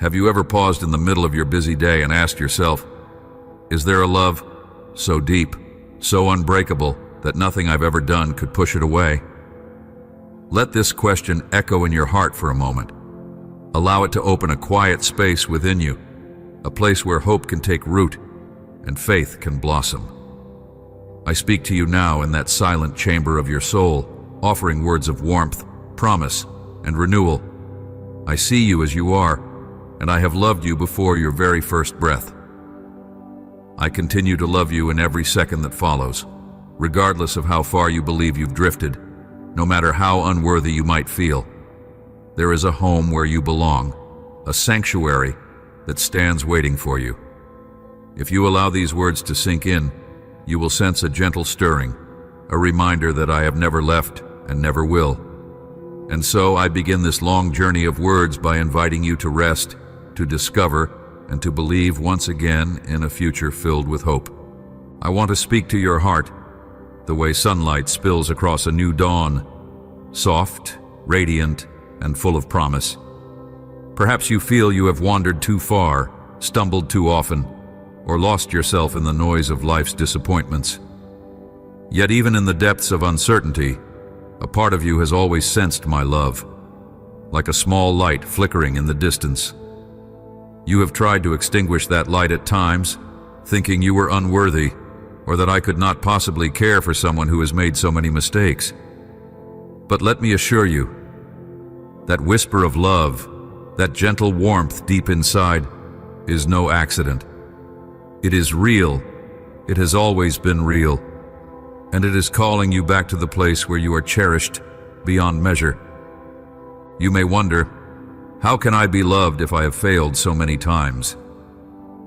Have you ever paused in the middle of your busy day and asked yourself, is there a love so deep, so unbreakable, that nothing I've ever done could push it away? Let this question echo in your heart for a moment. Allow it to open a quiet space within you, a place where hope can take root and faith can blossom. I speak to you now in that silent chamber of your soul, offering words of warmth, promise, and renewal. I see you as you are, and I have loved you before your very first breath. I continue to love you in every second that follows, regardless of how far you believe you've drifted, no matter how unworthy you might feel. There is a home where you belong, a sanctuary that stands waiting for you. If you allow these words to sink in, you will sense a gentle stirring, a reminder that I have never left and never will. And so I begin this long journey of words by inviting you to rest, to discover, and to believe once again in a future filled with hope. I want to speak to your heart the way sunlight spills across a new dawn, soft, radiant, and full of promise. Perhaps you feel you have wandered too far, stumbled too often, or lost yourself in the noise of life's disappointments. Yet even in the depths of uncertainty, a part of you has always sensed my love, like a small light flickering in the distance. You have tried to extinguish that light at times, thinking you were unworthy, or that I could not possibly care for someone who has made so many mistakes. But let me assure you, that whisper of love, that gentle warmth deep inside, is no accident. It is real. It has always been real. And it is calling you back to the place where you are cherished beyond measure. You may wonder, how can I be loved if I have failed so many times?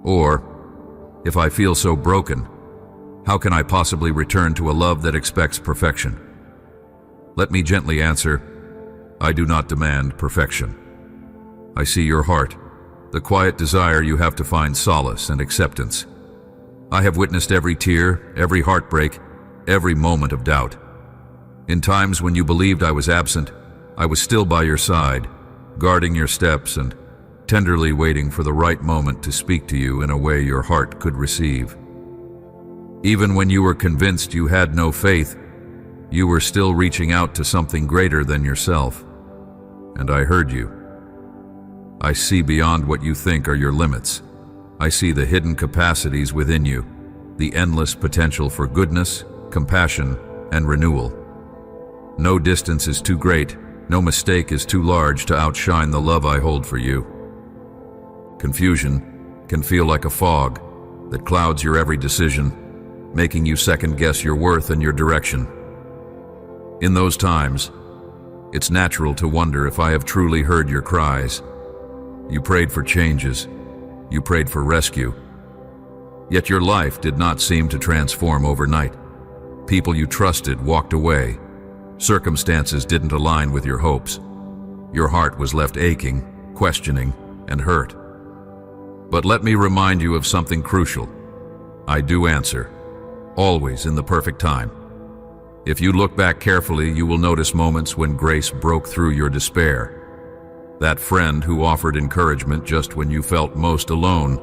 Or, if I feel so broken, how can I possibly return to a love that expects perfection? Let me gently answer, I do not demand perfection. I see your heart, the quiet desire you have to find solace and acceptance. I have witnessed every tear, every heartbreak, every moment of doubt. In times when you believed I was absent, I was still by your side, guarding your steps and tenderly waiting for the right moment to speak to you in a way your heart could receive. Even when you were convinced you had no faith, you were still reaching out to something greater than yourself. And I heard you. I see beyond what you think are your limits. I see the hidden capacities within you, the endless potential for goodness, compassion, and renewal. No distance is too great, no mistake is too large to outshine the love I hold for you. Confusion can feel like a fog that clouds your every decision, making you second-guess your worth and your direction. In those times, it's natural to wonder if I have truly heard your cries. You prayed for changes. You prayed for rescue. Yet your life did not seem to transform overnight. People you trusted walked away. Circumstances didn't align with your hopes. Your heart was left aching, questioning, and hurt. But let me remind you of something crucial. I do answer, always in the perfect time. If you look back carefully, you will notice moments when grace broke through your despair. That friend who offered encouragement just when you felt most alone.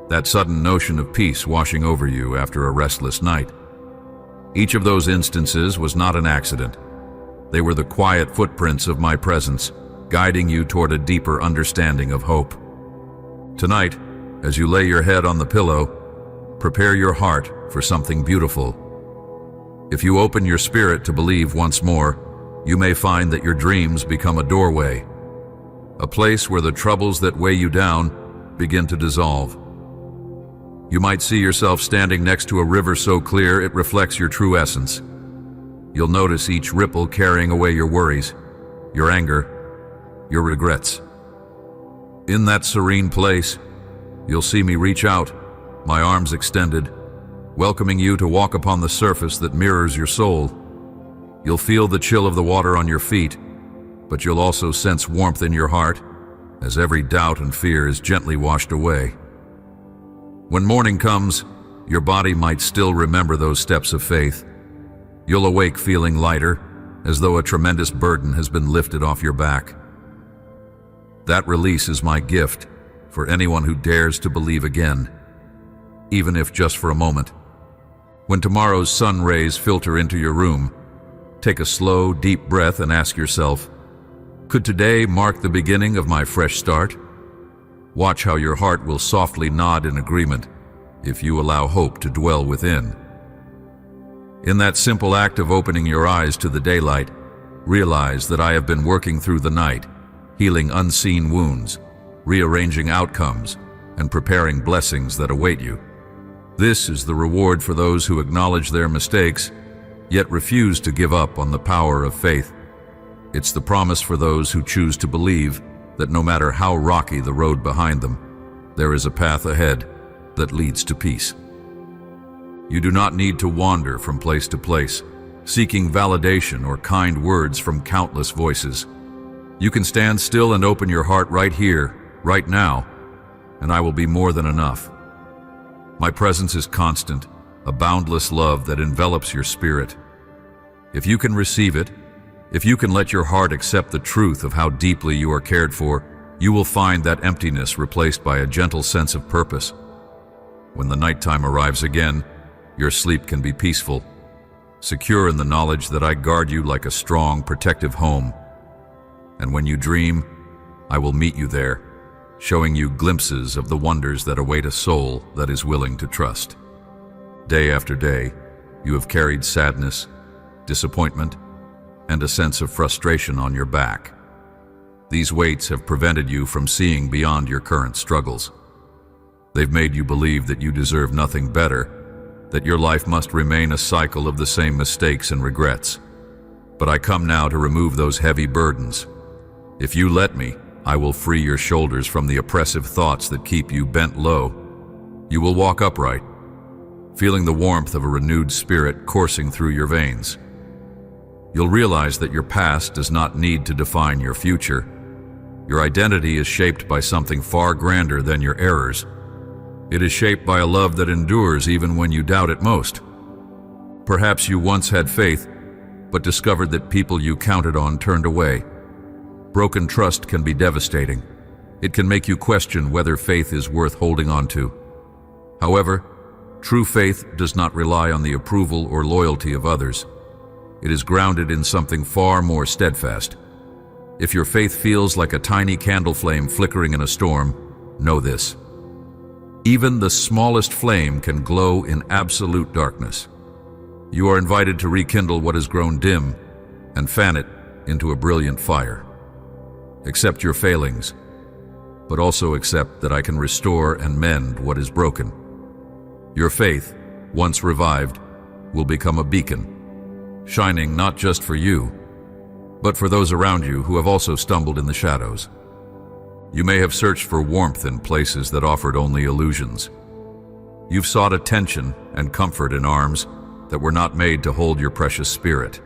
That sudden notion of peace washing over you after a restless night. Each of those instances was not an accident. They were the quiet footprints of my presence, guiding you toward a deeper understanding of hope. Tonight, as you lay your head on the pillow, prepare your heart for something beautiful. If you open your spirit to believe once more, you may find that your dreams become a doorway, a place where the troubles that weigh you down begin to dissolve. You might see yourself standing next to a river so clear it reflects your true essence. You'll notice each ripple carrying away your worries, your anger, your regrets. In that serene place, you'll see me reach out, my arms extended, welcoming you to walk upon the surface that mirrors your soul. You'll feel the chill of the water on your feet, but you'll also sense warmth in your heart as every doubt and fear is gently washed away. When morning comes, your body might still remember those steps of faith. You'll awake feeling lighter, as though a tremendous burden has been lifted off your back. That release is my gift for anyone who dares to believe again, even if just for a moment. When tomorrow's sun rays filter into your room, take a slow, deep breath and ask yourself, could today mark the beginning of my fresh start? Watch how your heart will softly nod in agreement if you allow hope to dwell within. In that simple act of opening your eyes to the daylight, realize that I have been working through the night, healing unseen wounds, rearranging outcomes, and preparing blessings that await you. This is the reward for those who acknowledge their mistakes, yet refuse to give up on the power of faith. It's the promise for those who choose to believe that no matter how rocky the road behind them, there is a path ahead that leads to peace. You do not need to wander from place to place, seeking validation or kind words from countless voices. You can stand still and open your heart right here, right now, and I will be more than enough. My presence is constant, a boundless love that envelops your spirit. If you can receive it, if you can let your heart accept the truth of how deeply you are cared for, you will find that emptiness replaced by a gentle sense of purpose. When the nighttime arrives again, your sleep can be peaceful, secure in the knowledge that I guard you like a strong, protective home. And when you dream, I will meet you there, showing you glimpses of the wonders that await a soul that is willing to trust. Day after day, you have carried sadness, disappointment, and a sense of frustration on your back. These weights have prevented you from seeing beyond your current struggles. They've made you believe that you deserve nothing better, that your life must remain a cycle of the same mistakes and regrets. But I come now to remove those heavy burdens. If you let me, I will free your shoulders from the oppressive thoughts that keep you bent low. You will walk upright, feeling the warmth of a renewed spirit coursing through your veins. You'll realize that your past does not need to define your future. Your identity is shaped by something far grander than your errors. It is shaped by a love that endures even when you doubt it most. Perhaps you once had faith, but discovered that people you counted on turned away. Broken trust can be devastating. It can make you question whether faith is worth holding on to. However, true faith does not rely on the approval or loyalty of others. It is grounded in something far more steadfast. If your faith feels like a tiny candle flame flickering in a storm, know this: even the smallest flame can glow in absolute darkness. You are invited to rekindle what has grown dim and fan it into a brilliant fire. Accept your failings, but also accept that I can restore and mend what is broken. Your faith, once revived, will become a beacon, shining not just for you, but for those around you who have also stumbled in the shadows. You may have searched for warmth in places that offered only illusions. You've sought attention and comfort in arms that were not made to hold your precious spirit.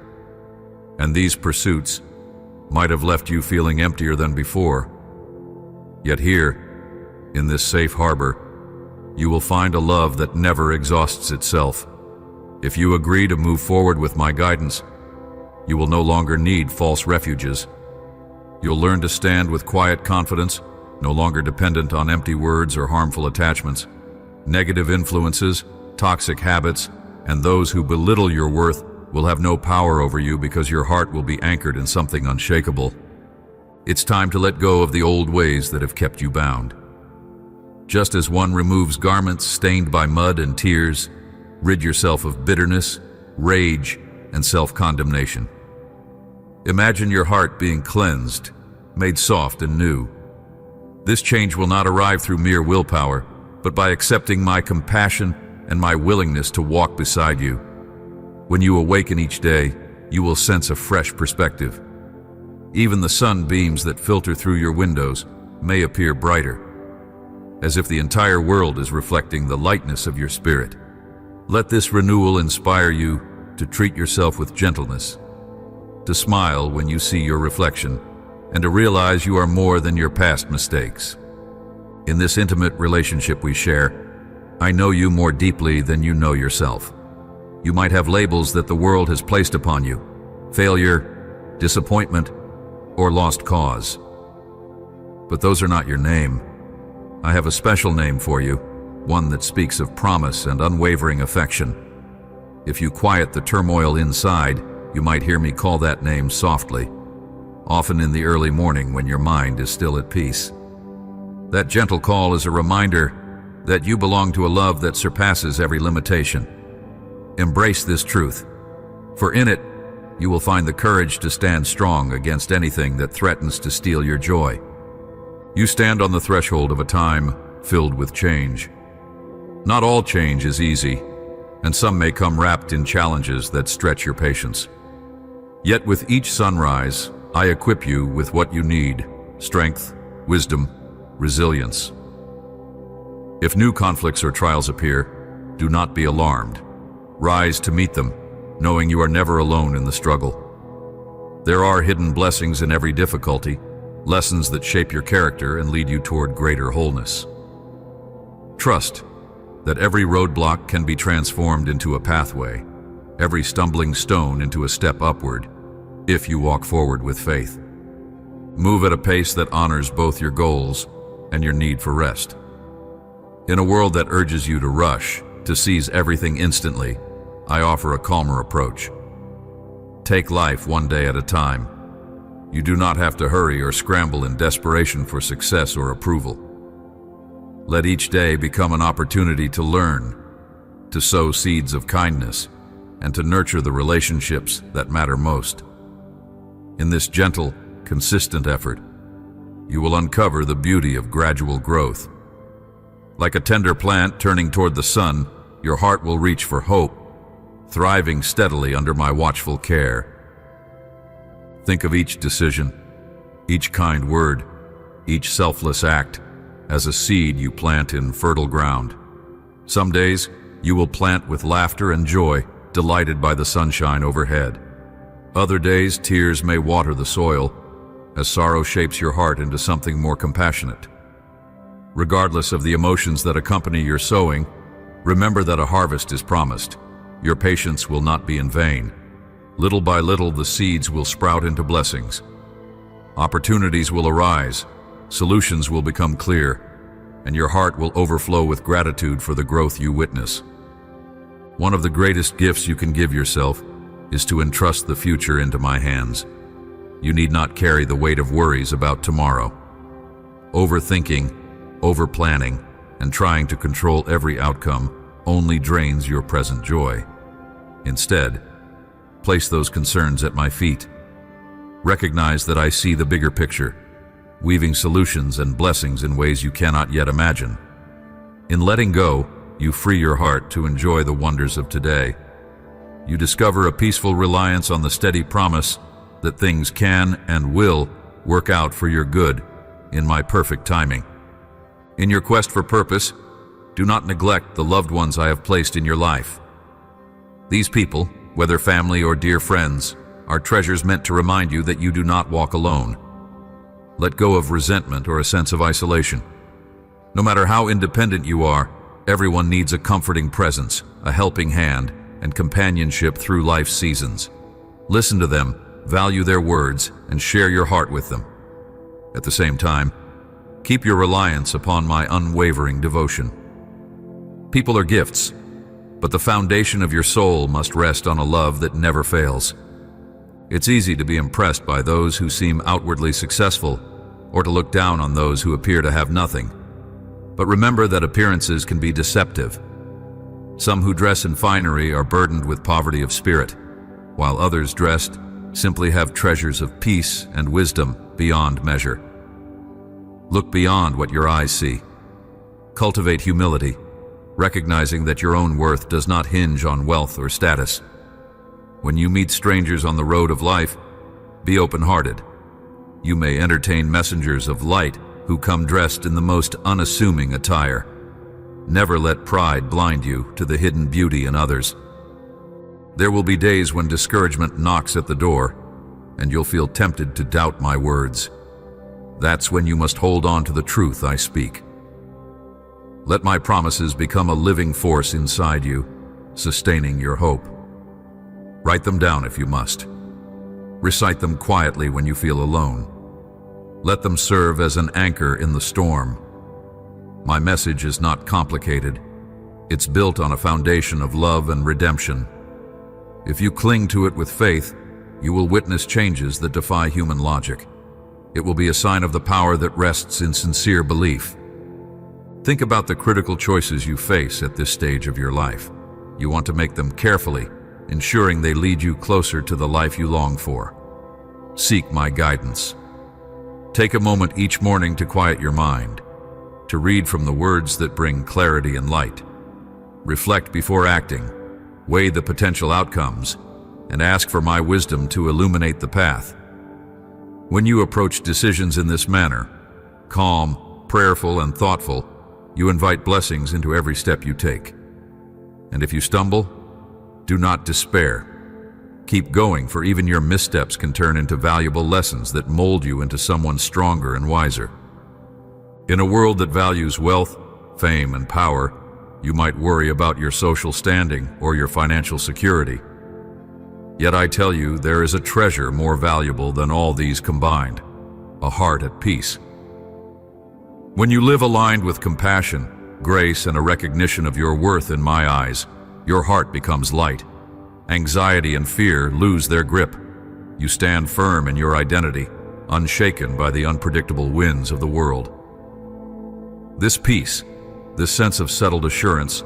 And these pursuits might have left you feeling emptier than before. Yet here, in this safe harbor, you will find a love that never exhausts itself. If you agree to move forward with my guidance, you will no longer need false refuges. You'll learn to stand with quiet confidence, no longer dependent on empty words or harmful attachments. Negative influences, toxic habits, and those who belittle your worth will have no power over you because your heart will be anchored in something unshakable. It's time to let go of the old ways that have kept you bound. Just as one removes garments stained by mud and tears, rid yourself of bitterness, rage, and self-condemnation. Imagine your heart being cleansed, made soft and new. This change will not arrive through mere willpower, but by accepting my compassion and my willingness to walk beside you. When you awaken each day, you will sense a fresh perspective. Even the sunbeams that filter through your windows may appear brighter, as if the entire world is reflecting the lightness of your spirit. Let this renewal inspire you to treat yourself with gentleness, to smile when you see your reflection, and to realize you are more than your past mistakes. In this intimate relationship we share, I know you more deeply than you know yourself. You might have labels that the world has placed upon you: failure, disappointment, or lost cause. But those are not your name. I have a special name for you, one that speaks of promise and unwavering affection. If you quiet the turmoil inside, you might hear me call that name softly, often in the early morning when your mind is still at peace. That gentle call is a reminder that you belong to a love that surpasses every limitation. Embrace this truth, for in it, you will find the courage to stand strong against anything that threatens to steal your joy. You stand on the threshold of a time filled with change. Not all change is easy, and some may come wrapped in challenges that stretch your patience. Yet with each sunrise, I equip you with what you need: strength, wisdom, resilience. If new conflicts or trials appear, do not be alarmed. Rise to meet them, knowing you are never alone in the struggle. There are hidden blessings in every difficulty, lessons that shape your character and lead you toward greater wholeness. Trust that every roadblock can be transformed into a pathway, every stumbling stone into a step upward, if you walk forward with faith. Move at a pace that honors both your goals and your need for rest. In a world that urges you to rush, to seize everything instantly, I offer a calmer approach. Take life one day at a time. You do not have to hurry or scramble in desperation for success or approval. Let each day become an opportunity to learn, to sow seeds of kindness, and to nurture the relationships that matter most. In this gentle, consistent effort, you will uncover the beauty of gradual growth. Like a tender plant turning toward the sun, your heart will reach for hope, thriving steadily under my watchful care. Think of each decision, each kind word, each selfless act as a seed you plant in fertile ground. Some days, you will plant with laughter and joy, delighted by the sunshine overhead. Other days, tears may water the soil, as sorrow shapes your heart into something more compassionate. Regardless of the emotions that accompany your sowing, remember that a harvest is promised. Your patience will not be in vain. Little by little, the seeds will sprout into blessings. Opportunities will arise, solutions will become clear, and your heart will overflow with gratitude for the growth you witness. One of the greatest gifts you can give yourself is to entrust the future into my hands. You need not carry the weight of worries about tomorrow. Overthinking, overplanning, and trying to control every outcome only drains your present joy. Instead, place those concerns at my feet. Recognize that I see the bigger picture, weaving solutions and blessings in ways you cannot yet imagine. In letting go, you free your heart to enjoy the wonders of today. You discover a peaceful reliance on the steady promise that things can and will work out for your good in my perfect timing. In your quest for purpose, do not neglect the loved ones I have placed in your life. These people, whether family or dear friends, are treasures meant to remind you that you do not walk alone. Let go of resentment or a sense of isolation. No matter how independent you are, everyone needs a comforting presence, a helping hand, and companionship through life's seasons. Listen to them, value their words, and share your heart with them. At the same time, keep your reliance upon my unwavering devotion. People are gifts, but the foundation of your soul must rest on a love that never fails. It's easy to be impressed by those who seem outwardly successful, or to look down on those who appear to have nothing. But remember that appearances can be deceptive. Some who dress in finery are burdened with poverty of spirit, while others dressed simply have treasures of peace and wisdom beyond measure. Look beyond what your eyes see. Cultivate humility, recognizing that your own worth does not hinge on wealth or status. When you meet strangers on the road of life, be open-hearted. You may entertain messengers of light who come dressed in the most unassuming attire. Never let pride blind you to the hidden beauty in others. There will be days when discouragement knocks at the door, and you'll feel tempted to doubt my words. That's when you must hold on to the truth I speak. Let my promises become a living force inside you, sustaining your hope. Write them down if you must. Recite them quietly when you feel alone. Let them serve as an anchor in the storm. My message is not complicated. It's built on a foundation of love and redemption. If you cling to it with faith, you will witness changes that defy human logic. It will be a sign of the power that rests in sincere belief. Think about the critical choices you face at this stage of your life. You want to make them carefully, ensuring they lead you closer to the life you long for. Seek my guidance. Take a moment each morning to quiet your mind, to read from the words that bring clarity and light. Reflect before acting, weigh the potential outcomes, and ask for my wisdom to illuminate the path. When you approach decisions in this manner, calm, prayerful, and thoughtful, you invite blessings into every step you take. And if you stumble, do not despair. Keep going, for even your missteps can turn into valuable lessons that mold you into someone stronger and wiser. In a world that values wealth, fame, and power, you might worry about your social standing or your financial security. Yet I tell you, there is a treasure more valuable than all these combined: a heart at peace. When you live aligned with compassion, grace, and a recognition of your worth in my eyes, your heart becomes light. Anxiety and fear lose their grip. You stand firm in your identity, unshaken by the unpredictable winds of the world. This peace, this sense of settled assurance,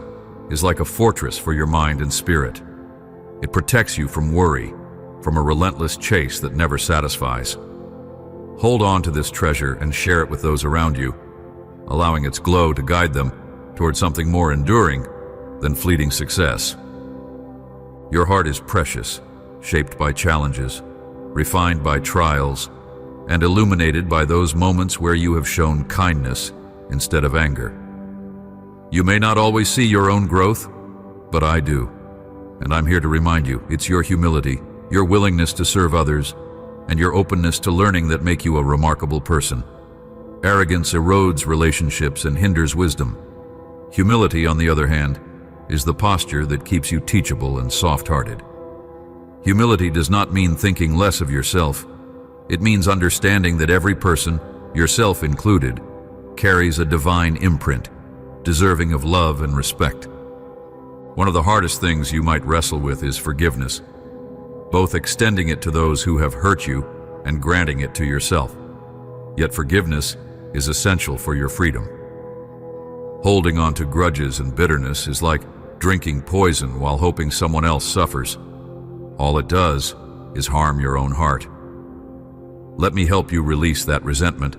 is like a fortress for your mind and spirit. It protects you from worry, from a relentless chase that never satisfies. Hold on to this treasure and share it with those around you, allowing its glow to guide them toward something more enduring than fleeting success. Your heart is precious, shaped by challenges, refined by trials, and illuminated by those moments where you have shown kindness instead of anger. You may not always see your own growth, but I do. And I'm here to remind you, it's your humility, your willingness to serve others, and your openness to learning that make you a remarkable person. Arrogance erodes relationships and hinders wisdom. Humility, on the other hand, is the posture that keeps you teachable and soft-hearted. Humility does not mean thinking less of yourself. It means understanding that every person, yourself included, carries a divine imprint, deserving of love and respect. One of the hardest things you might wrestle with is forgiveness, both extending it to those who have hurt you and granting it to yourself. Yet forgiveness is essential for your freedom. Holding on to grudges and bitterness is like drinking poison while hoping someone else suffers. All it does is harm your own heart. Let me help you release that resentment,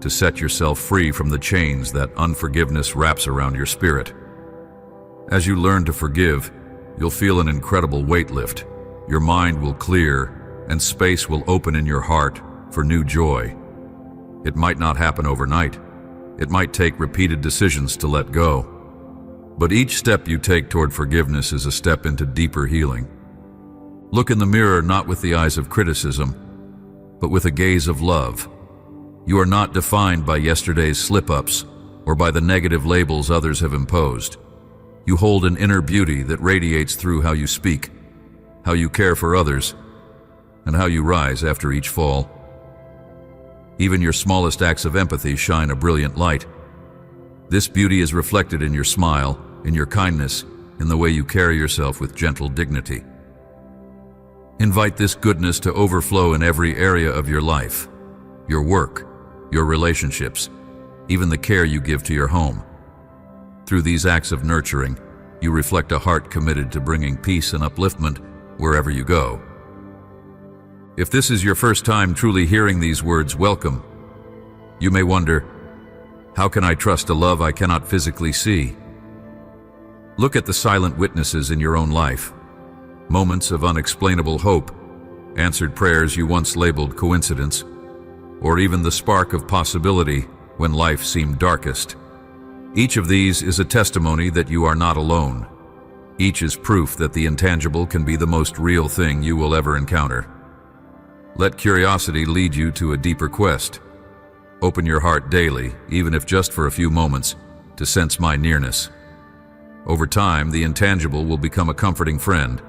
to set yourself free from the chains that unforgiveness wraps around your spirit. As you learn to forgive, you'll feel an incredible weight lift. Your mind will clear, and space will open in your heart for new joy. It might not happen overnight. It might take repeated decisions to let go. But each step you take toward forgiveness is a step into deeper healing. Look in the mirror not with the eyes of criticism, but with a gaze of love. You are not defined by yesterday's slip-ups or by the negative labels others have imposed. You hold an inner beauty that radiates through how you speak, how you care for others, and how you rise after each fall. Even your smallest acts of empathy shine a brilliant light. This beauty is reflected in your smile, in your kindness, in the way you carry yourself with gentle dignity. Invite this goodness to overflow in every area of your life, your work, your relationships, even the care you give to your home. Through these acts of nurturing, you reflect a heart committed to bringing peace and upliftment wherever you go. If this is your first time truly hearing these words, welcome. You may wonder, how can I trust a love I cannot physically see? Look at the silent witnesses in your own life. Moments of unexplainable hope, answered prayers you once labeled coincidence, or even the spark of possibility when life seemed darkest. Each of these is a testimony that you are not alone. Each is proof that the intangible can be the most real thing you will ever encounter. Let curiosity lead you to a deeper quest. Open your heart daily, even if just for a few moments, to sense my nearness. Over time, the intangible will become a comforting friend,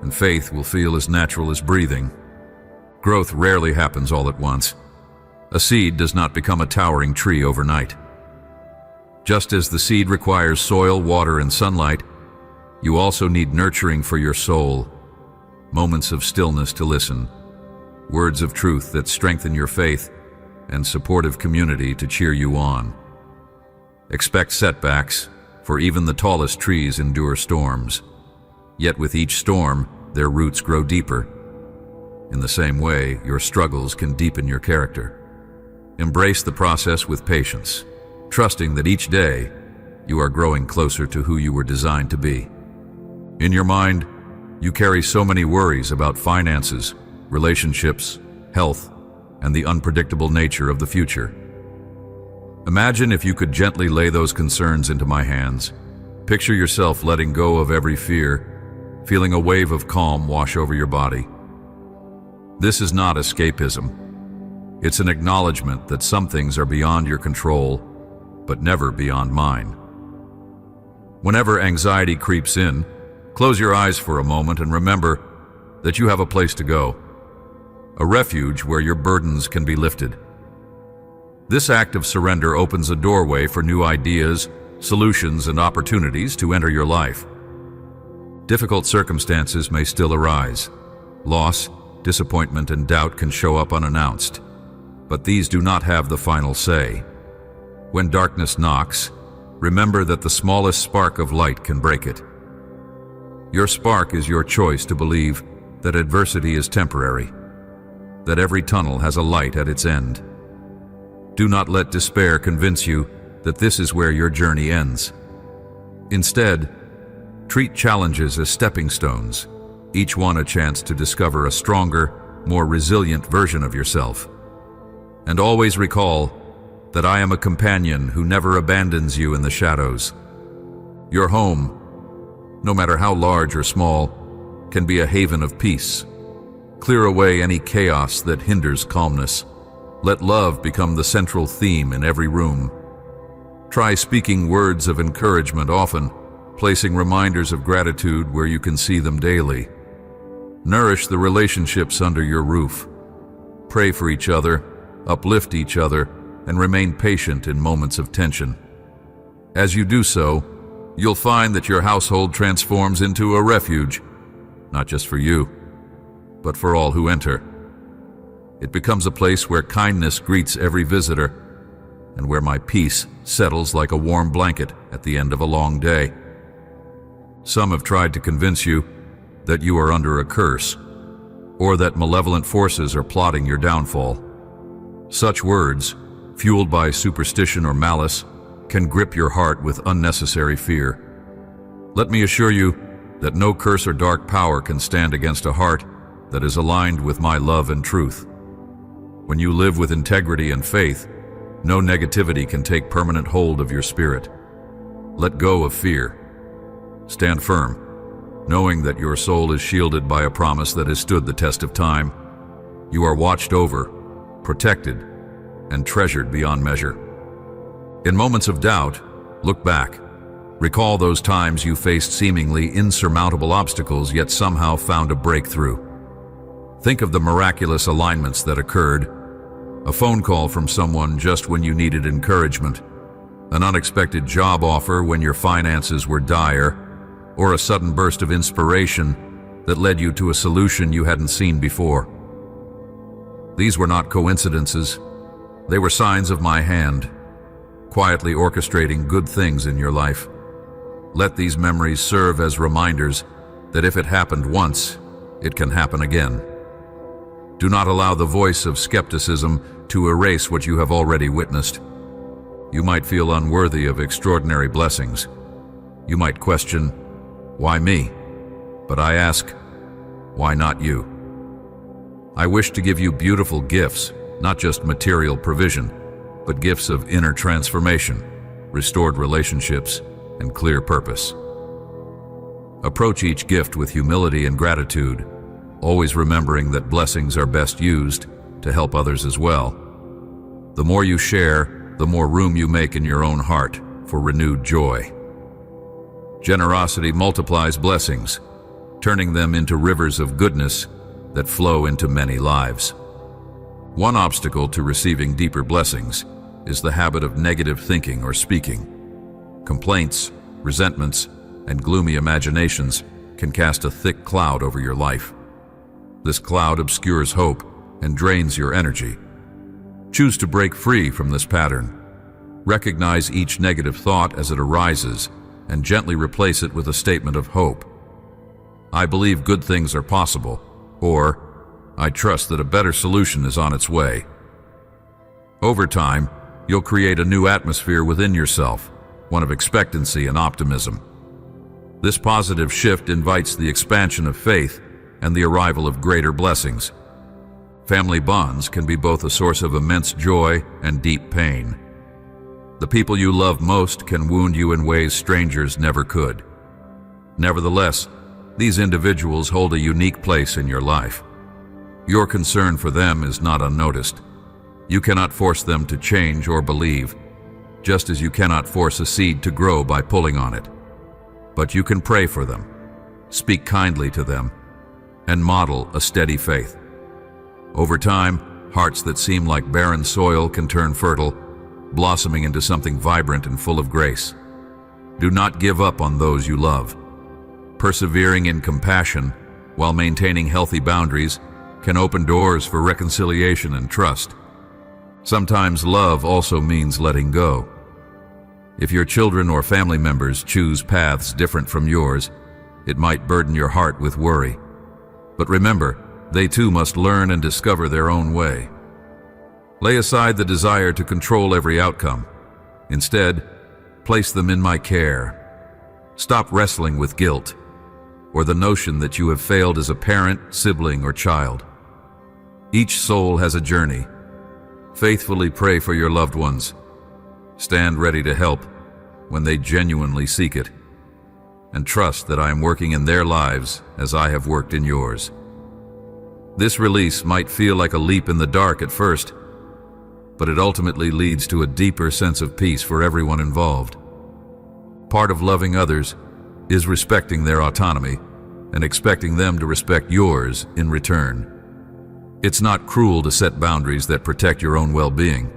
and faith will feel as natural as breathing. Growth rarely happens all at once. A seed does not become a towering tree overnight. Just as the seed requires soil, water, and sunlight, you also need nurturing for your soul, moments of stillness to listen, words of truth that strengthen your faith, and supportive community to cheer you on. Expect setbacks, for even the tallest trees endure storms. Yet with each storm, their roots grow deeper. In the same way, your struggles can deepen your character. Embrace the process with patience, trusting that each day you are growing closer to who you were designed to be. In your mind, you carry so many worries about finances, relationships, health, and the unpredictable nature of the future. Imagine if you could gently lay those concerns into my hands. Picture yourself letting go of every fear, feeling a wave of calm wash over your body. This is not escapism. It's an acknowledgement that some things are beyond your control, but never beyond mine. Whenever anxiety creeps in, close your eyes for a moment and remember that you have a place to go, a refuge where your burdens can be lifted. This act of surrender opens a doorway for new ideas, solutions, and opportunities to enter your life. Difficult circumstances may still arise. Loss, disappointment, and doubt can show up unannounced. But these do not have the final say. When darkness knocks, remember that the smallest spark of light can break it. Your spark is your choice to believe that adversity is temporary, that every tunnel has a light at its end. Do not let despair convince you that this is where your journey ends. Instead, treat challenges as stepping stones, each one a chance to discover a stronger, more resilient version of yourself. And always recall that I am a companion who never abandons you in the shadows. Your home, no matter how large or small, can be a haven of peace. Clear away any chaos that hinders calmness. Let love become the central theme in every room. Try speaking words of encouragement often, placing reminders of gratitude where you can see them daily. Nourish the relationships under your roof. Pray for each other, uplift each other, and remain patient in moments of tension. As you do so, you'll find that your household transforms into a refuge, not just for you, but for all who enter. It becomes a place where kindness greets every visitor, and where my peace settles like a warm blanket at the end of a long day. Some have tried to convince you that you are under a curse, or that malevolent forces are plotting your downfall. Such words, fueled by superstition or malice, can grip your heart with unnecessary fear. Let me assure you that no curse or dark power can stand against a heart that is aligned with my love and truth. When you live with integrity and faith, no negativity can take permanent hold of your spirit. Let go of fear. Stand firm, knowing that your soul is shielded by a promise that has stood the test of time. You are watched over, protected, and treasured beyond measure. In moments of doubt, look back. Recall those times you faced seemingly insurmountable obstacles yet somehow found a breakthrough. Think of the miraculous alignments that occurred. A phone call from someone just when you needed encouragement, an unexpected job offer when your finances were dire, or a sudden burst of inspiration that led you to a solution you hadn't seen before. These were not coincidences. They were signs of my hand, quietly orchestrating good things in your life. Let these memories serve as reminders that if it happened once, it can happen again. Do not allow the voice of skepticism to erase what you have already witnessed. You might feel unworthy of extraordinary blessings. You might question, why me? But I ask, why not you? I wish to give you beautiful gifts, not just material provision, but gifts of inner transformation, restored relationships, and clear purpose. Approach each gift with humility and gratitude, always remembering that blessings are best used to help others as well. The more you share, the more room you make in your own heart for renewed joy. Generosity multiplies blessings, turning them into rivers of goodness that flow into many lives. One obstacle to receiving deeper blessings is the habit of negative thinking or speaking. Complaints, resentments, and gloomy imaginations can cast a thick cloud over your life. This cloud obscures hope and drains your energy. Choose to break free from this pattern. Recognize each negative thought as it arises and gently replace it with a statement of hope. I believe good things are possible, or I trust that a better solution is on its way. Over time, you'll create a new atmosphere within yourself, one of expectancy and optimism. This positive shift invites the expansion of faith and the arrival of greater blessings. Family bonds can be both a source of immense joy and deep pain. The people you love most can wound you in ways strangers never could. Nevertheless, these individuals hold a unique place in your life. Your concern for them is not unnoticed. You cannot force them to change or believe, just as you cannot force a seed to grow by pulling on it. But you can pray for them, speak kindly to them, and model a steady faith. Over time, hearts that seem like barren soil can turn fertile, blossoming into something vibrant and full of grace. Do not give up on those you love. Persevering in compassion while maintaining healthy boundaries can open doors for reconciliation and trust. Sometimes love also means letting go. If your children or family members choose paths different from yours, it might burden your heart with worry. But remember, they too must learn and discover their own way. Lay aside the desire to control every outcome. Instead, place them in my care. Stop wrestling with guilt or the notion that you have failed as a parent, sibling, or child. Each soul has a journey. Faithfully pray for your loved ones. Stand ready to help when they genuinely seek it, and trust that I am working in their lives as I have worked in yours. This release might feel like a leap in the dark at first, but it ultimately leads to a deeper sense of peace for everyone involved. Part of loving others is respecting their autonomy and expecting them to respect yours in return. It's not cruel to set boundaries that protect your own well-being.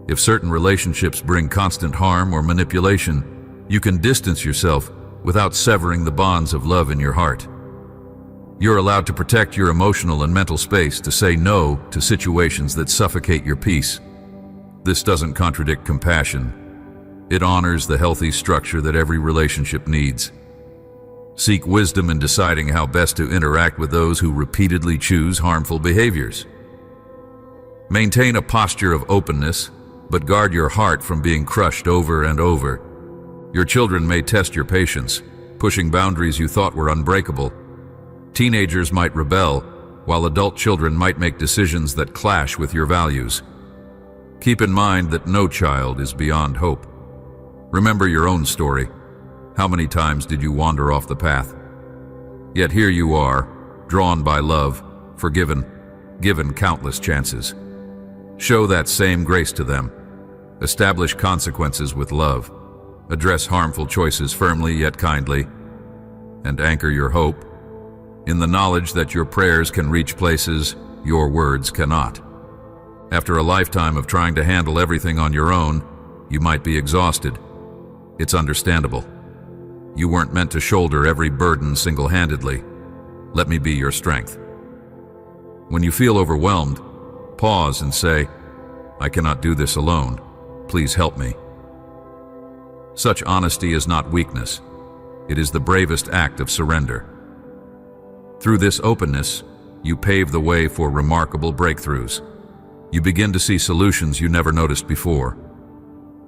If certain relationships bring constant harm or manipulation, you can distance yourself without severing the bonds of love in your heart. You're allowed to protect your emotional and mental space to say no to situations that suffocate your peace. This doesn't contradict compassion. It honors the healthy structure that every relationship needs. Seek wisdom in deciding how best to interact with those who repeatedly choose harmful behaviors. Maintain a posture of openness, but guard your heart from being crushed over and over. Your children may test your patience, pushing boundaries you thought were unbreakable. Teenagers might rebel, while adult children might make decisions that clash with your values. Keep in mind that no child is beyond hope. Remember your own story. How many times did you wander off the path? Yet here you are, drawn by love, forgiven, given countless chances. Show that same grace to them. Establish consequences with love. Address harmful choices firmly yet kindly. And anchor your hope in the knowledge that your prayers can reach places your words cannot. After a lifetime of trying to handle everything on your own, you might be exhausted. It's understandable. You weren't meant to shoulder every burden single-handedly. Let me be your strength. When you feel overwhelmed, pause and say, I cannot do this alone. Please help me. Such honesty is not weakness. It is the bravest act of surrender. Through this openness, you pave the way for remarkable breakthroughs. You begin to see solutions you never noticed before.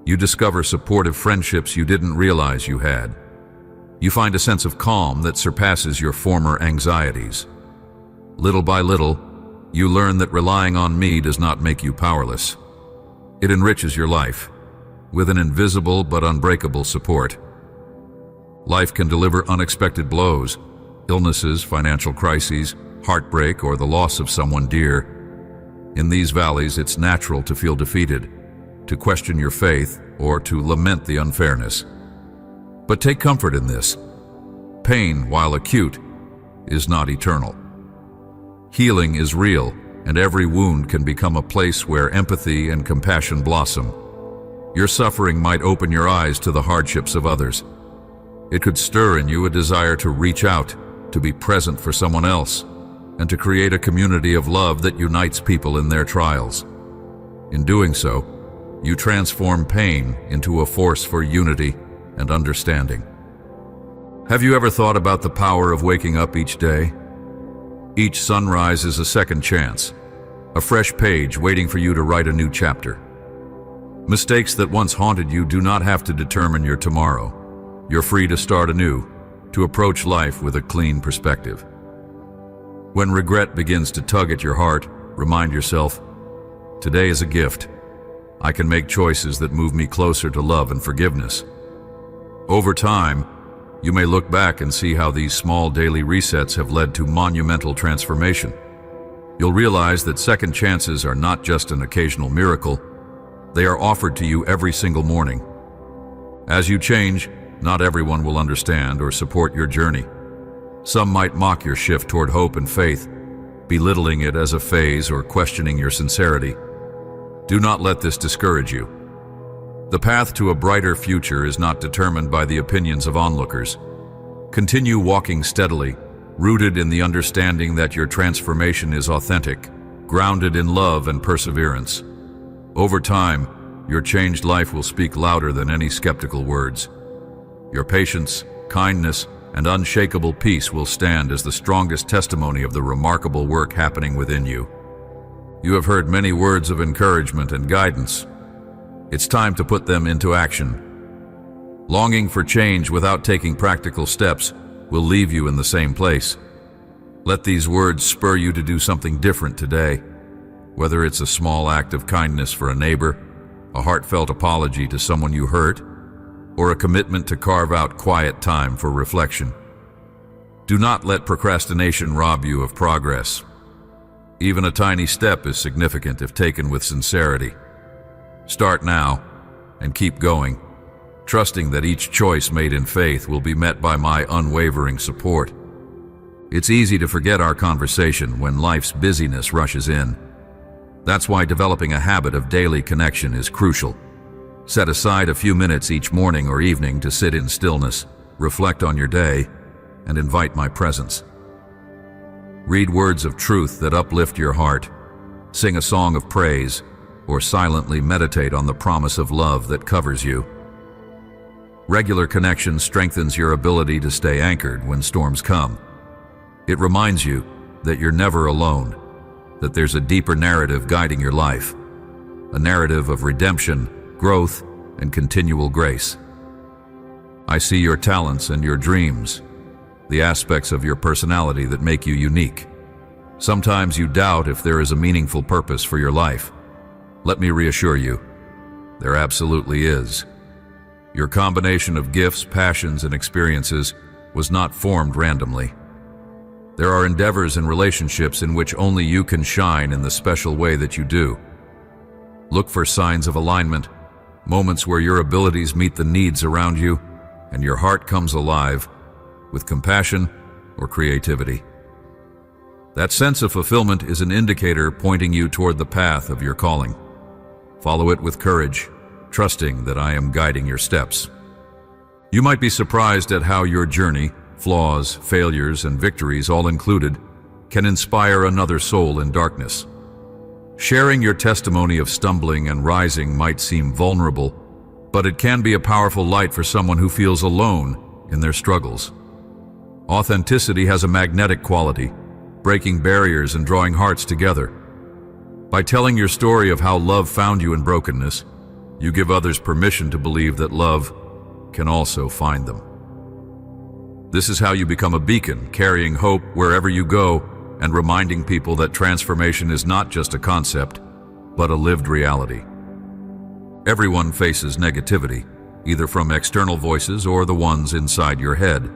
You discover supportive friendships you didn't realize you had. You find a sense of calm that surpasses your former anxieties. Little by little, you learn that relying on me does not make you powerless. It enriches your life with an invisible but unbreakable support. Life can deliver unexpected blows, illnesses, financial crises, heartbreak, or the loss of someone dear. In these valleys, it's natural to feel defeated, to question your faith, or to lament the unfairness. But take comfort in this. Pain, while acute, is not eternal. Healing is real and every wound can become a place where empathy and compassion blossom. Your suffering might open your eyes to the hardships of others. It could stir in you a desire to reach out, to be present for someone else, and to create a community of love that unites people in their trials. In doing so, you transform pain into a force for unity and understanding. Have you ever thought about the power of waking up each day? Each sunrise is a second chance, a fresh page waiting for you to write a new chapter. Mistakes that once haunted you do not have to determine your tomorrow. You're free to start anew, to approach life with a clean perspective. When regret begins to tug at your heart, remind yourself, today is a gift. I can make choices that move me closer to love and forgiveness. Over time, you may look back and see how these small daily resets have led to monumental transformation. You'll realize that second chances are not just an occasional miracle, they are offered to you every single morning. As you change, not everyone will understand or support your journey. Some might mock your shift toward hope and faith, belittling it as a phase or questioning your sincerity. Do not let this discourage you. The path to a brighter future is not determined by the opinions of onlookers. Continue walking steadily, rooted in the understanding that your transformation is authentic, grounded in love and perseverance. Over time, your changed life will speak louder than any skeptical words. Your patience, kindness, and unshakable peace will stand as the strongest testimony of the remarkable work happening within you. You have heard many words of encouragement and guidance. It's time to put them into action. Longing for change without taking practical steps will leave you in the same place. Let these words spur you to do something different today, whether it's a small act of kindness for a neighbor, a heartfelt apology to someone you hurt, or a commitment to carve out quiet time for reflection. Do not let procrastination rob you of progress. Even a tiny step is significant if taken with sincerity. Start now and keep going, trusting that each choice made in faith will be met by my unwavering support. It's easy to forget our conversation when life's busyness rushes in. That's why developing a habit of daily connection is crucial. Set aside a few minutes each morning or evening to sit in stillness, reflect on your day, and invite my presence. Read words of truth that uplift your heart, sing a song of praise, or silently meditate on the promise of love that covers you. Regular connection strengthens your ability to stay anchored when storms come. It reminds you that you're never alone, that there's a deeper narrative guiding your life, a narrative of redemption, growth, and continual grace. I see your talents and your dreams, the aspects of your personality that make you unique. Sometimes you doubt if there is a meaningful purpose for your life. Let me reassure you, there absolutely is. Your combination of gifts, passions, and experiences was not formed randomly. There are endeavors and relationships in which only you can shine in the special way that you do. Look for signs of alignment, moments where your abilities meet the needs around you, and your heart comes alive with compassion or creativity. That sense of fulfillment is an indicator pointing you toward the path of your calling. Follow it with courage, trusting that I am guiding your steps. You might be surprised at how your journey, flaws, failures, and victories all included, can inspire another soul in darkness. Sharing your testimony of stumbling and rising might seem vulnerable, but it can be a powerful light for someone who feels alone in their struggles. Authenticity has a magnetic quality, breaking barriers and drawing hearts together. By telling your story of how love found you in brokenness, you give others permission to believe that love can also find them. This is how you become a beacon, carrying hope wherever you go and reminding people that transformation is not just a concept, but a lived reality. Everyone faces negativity, either from external voices or the ones inside your head.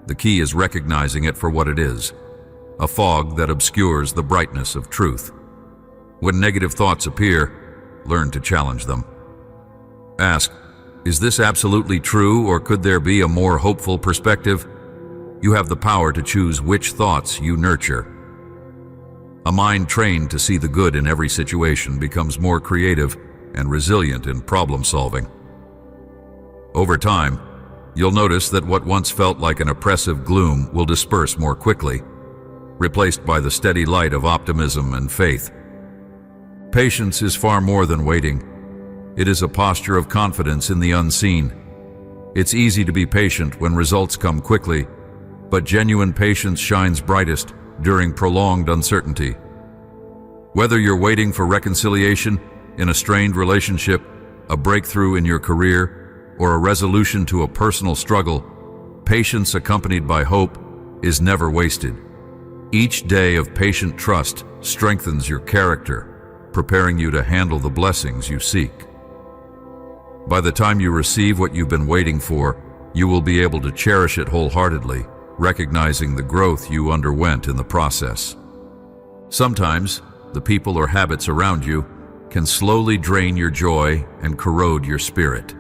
The key is recognizing it for what it is, a fog that obscures the brightness of truth. When negative thoughts appear, learn to challenge them. Ask, is this absolutely true, or could there be a more hopeful perspective? You have the power to choose which thoughts you nurture. A mind trained to see the good in every situation becomes more creative and resilient in problem solving. Over time, you'll notice that what once felt like an oppressive gloom will disperse more quickly, replaced by the steady light of optimism and faith. Patience is far more than waiting. It is a posture of confidence in the unseen. It's easy to be patient when results come quickly, but genuine patience shines brightest during prolonged uncertainty. Whether you're waiting for reconciliation in a strained relationship, a breakthrough in your career, or a resolution to a personal struggle, patience accompanied by hope is never wasted. Each day of patient trust strengthens your character, preparing you to handle the blessings you seek. By the time you receive what you've been waiting for, you will be able to cherish it wholeheartedly, recognizing the growth you underwent in the process. Sometimes, the people or habits around you can slowly drain your joy and corrode your spirit.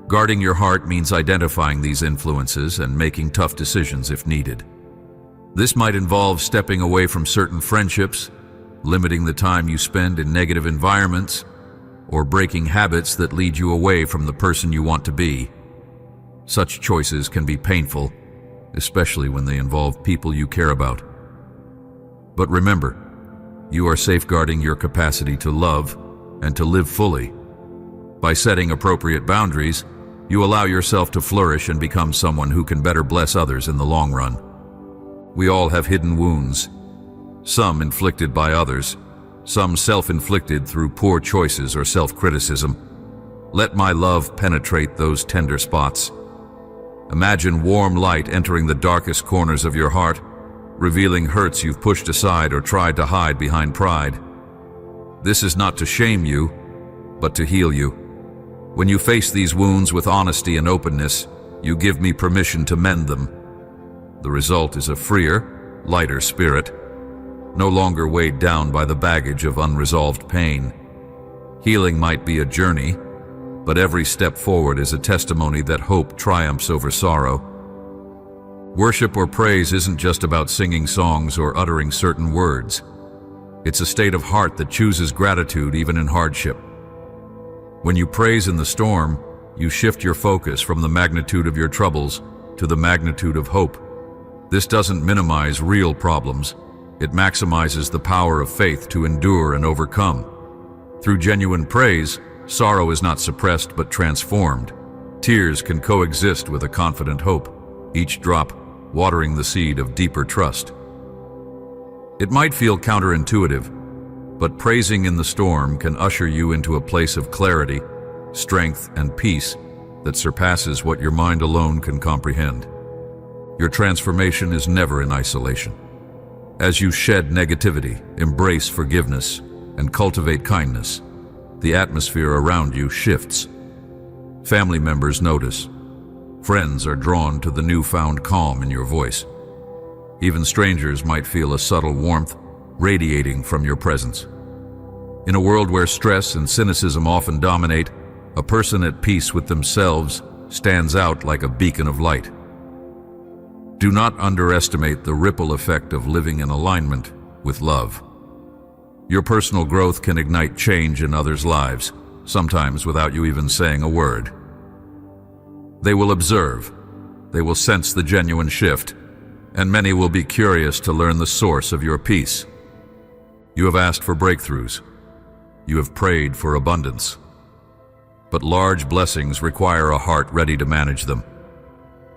Guarding your heart means identifying these influences and making tough decisions if needed. This might involve stepping away from certain friendships, limiting the time you spend in negative environments, or breaking habits that lead you away from the person you want to be. Such choices can be painful, especially when they involve people you care about. But remember, you are safeguarding your capacity to love and to live fully. By setting appropriate boundaries, you allow yourself to flourish and become someone who can better bless others in the long run. We all have hidden wounds, some inflicted by others, some self-inflicted through poor choices or self-criticism. Let my love penetrate those tender spots. Imagine warm light entering the darkest corners of your heart, revealing hurts you've pushed aside or tried to hide behind pride. This is not to shame you, but to heal you. When you face these wounds with honesty and openness, you give me permission to mend them. The result is a freer, lighter spirit, no longer weighed down by the baggage of unresolved pain. Healing might be a journey, but every step forward is a testimony that hope triumphs over sorrow. Worship or praise isn't just about singing songs or uttering certain words. It's a state of heart that chooses gratitude even in hardship. When you praise in the storm, you shift your focus from the magnitude of your troubles to the magnitude of hope. This doesn't minimize real problems. It maximizes the power of faith to endure and overcome. Through genuine praise, sorrow is not suppressed but transformed. Tears can coexist with a confident hope, each drop watering the seed of deeper trust. It might feel counterintuitive, but praising in the storm can usher you into a place of clarity, strength, and peace that surpasses what your mind alone can comprehend. Your transformation is never in isolation. As you shed negativity, embrace forgiveness, and cultivate kindness, the atmosphere around you shifts. Family members notice. Friends are drawn to the newfound calm in your voice. Even strangers might feel a subtle warmth radiating from your presence. In a world where stress and cynicism often dominate, a person at peace with themselves stands out like a beacon of light. Do not underestimate the ripple effect of living in alignment with love. Your personal growth can ignite change in others' lives, sometimes without you even saying a word. They will observe, they will sense the genuine shift, and many will be curious to learn the source of your peace. You have asked for breakthroughs. You have prayed for abundance. But large blessings require a heart ready to manage them.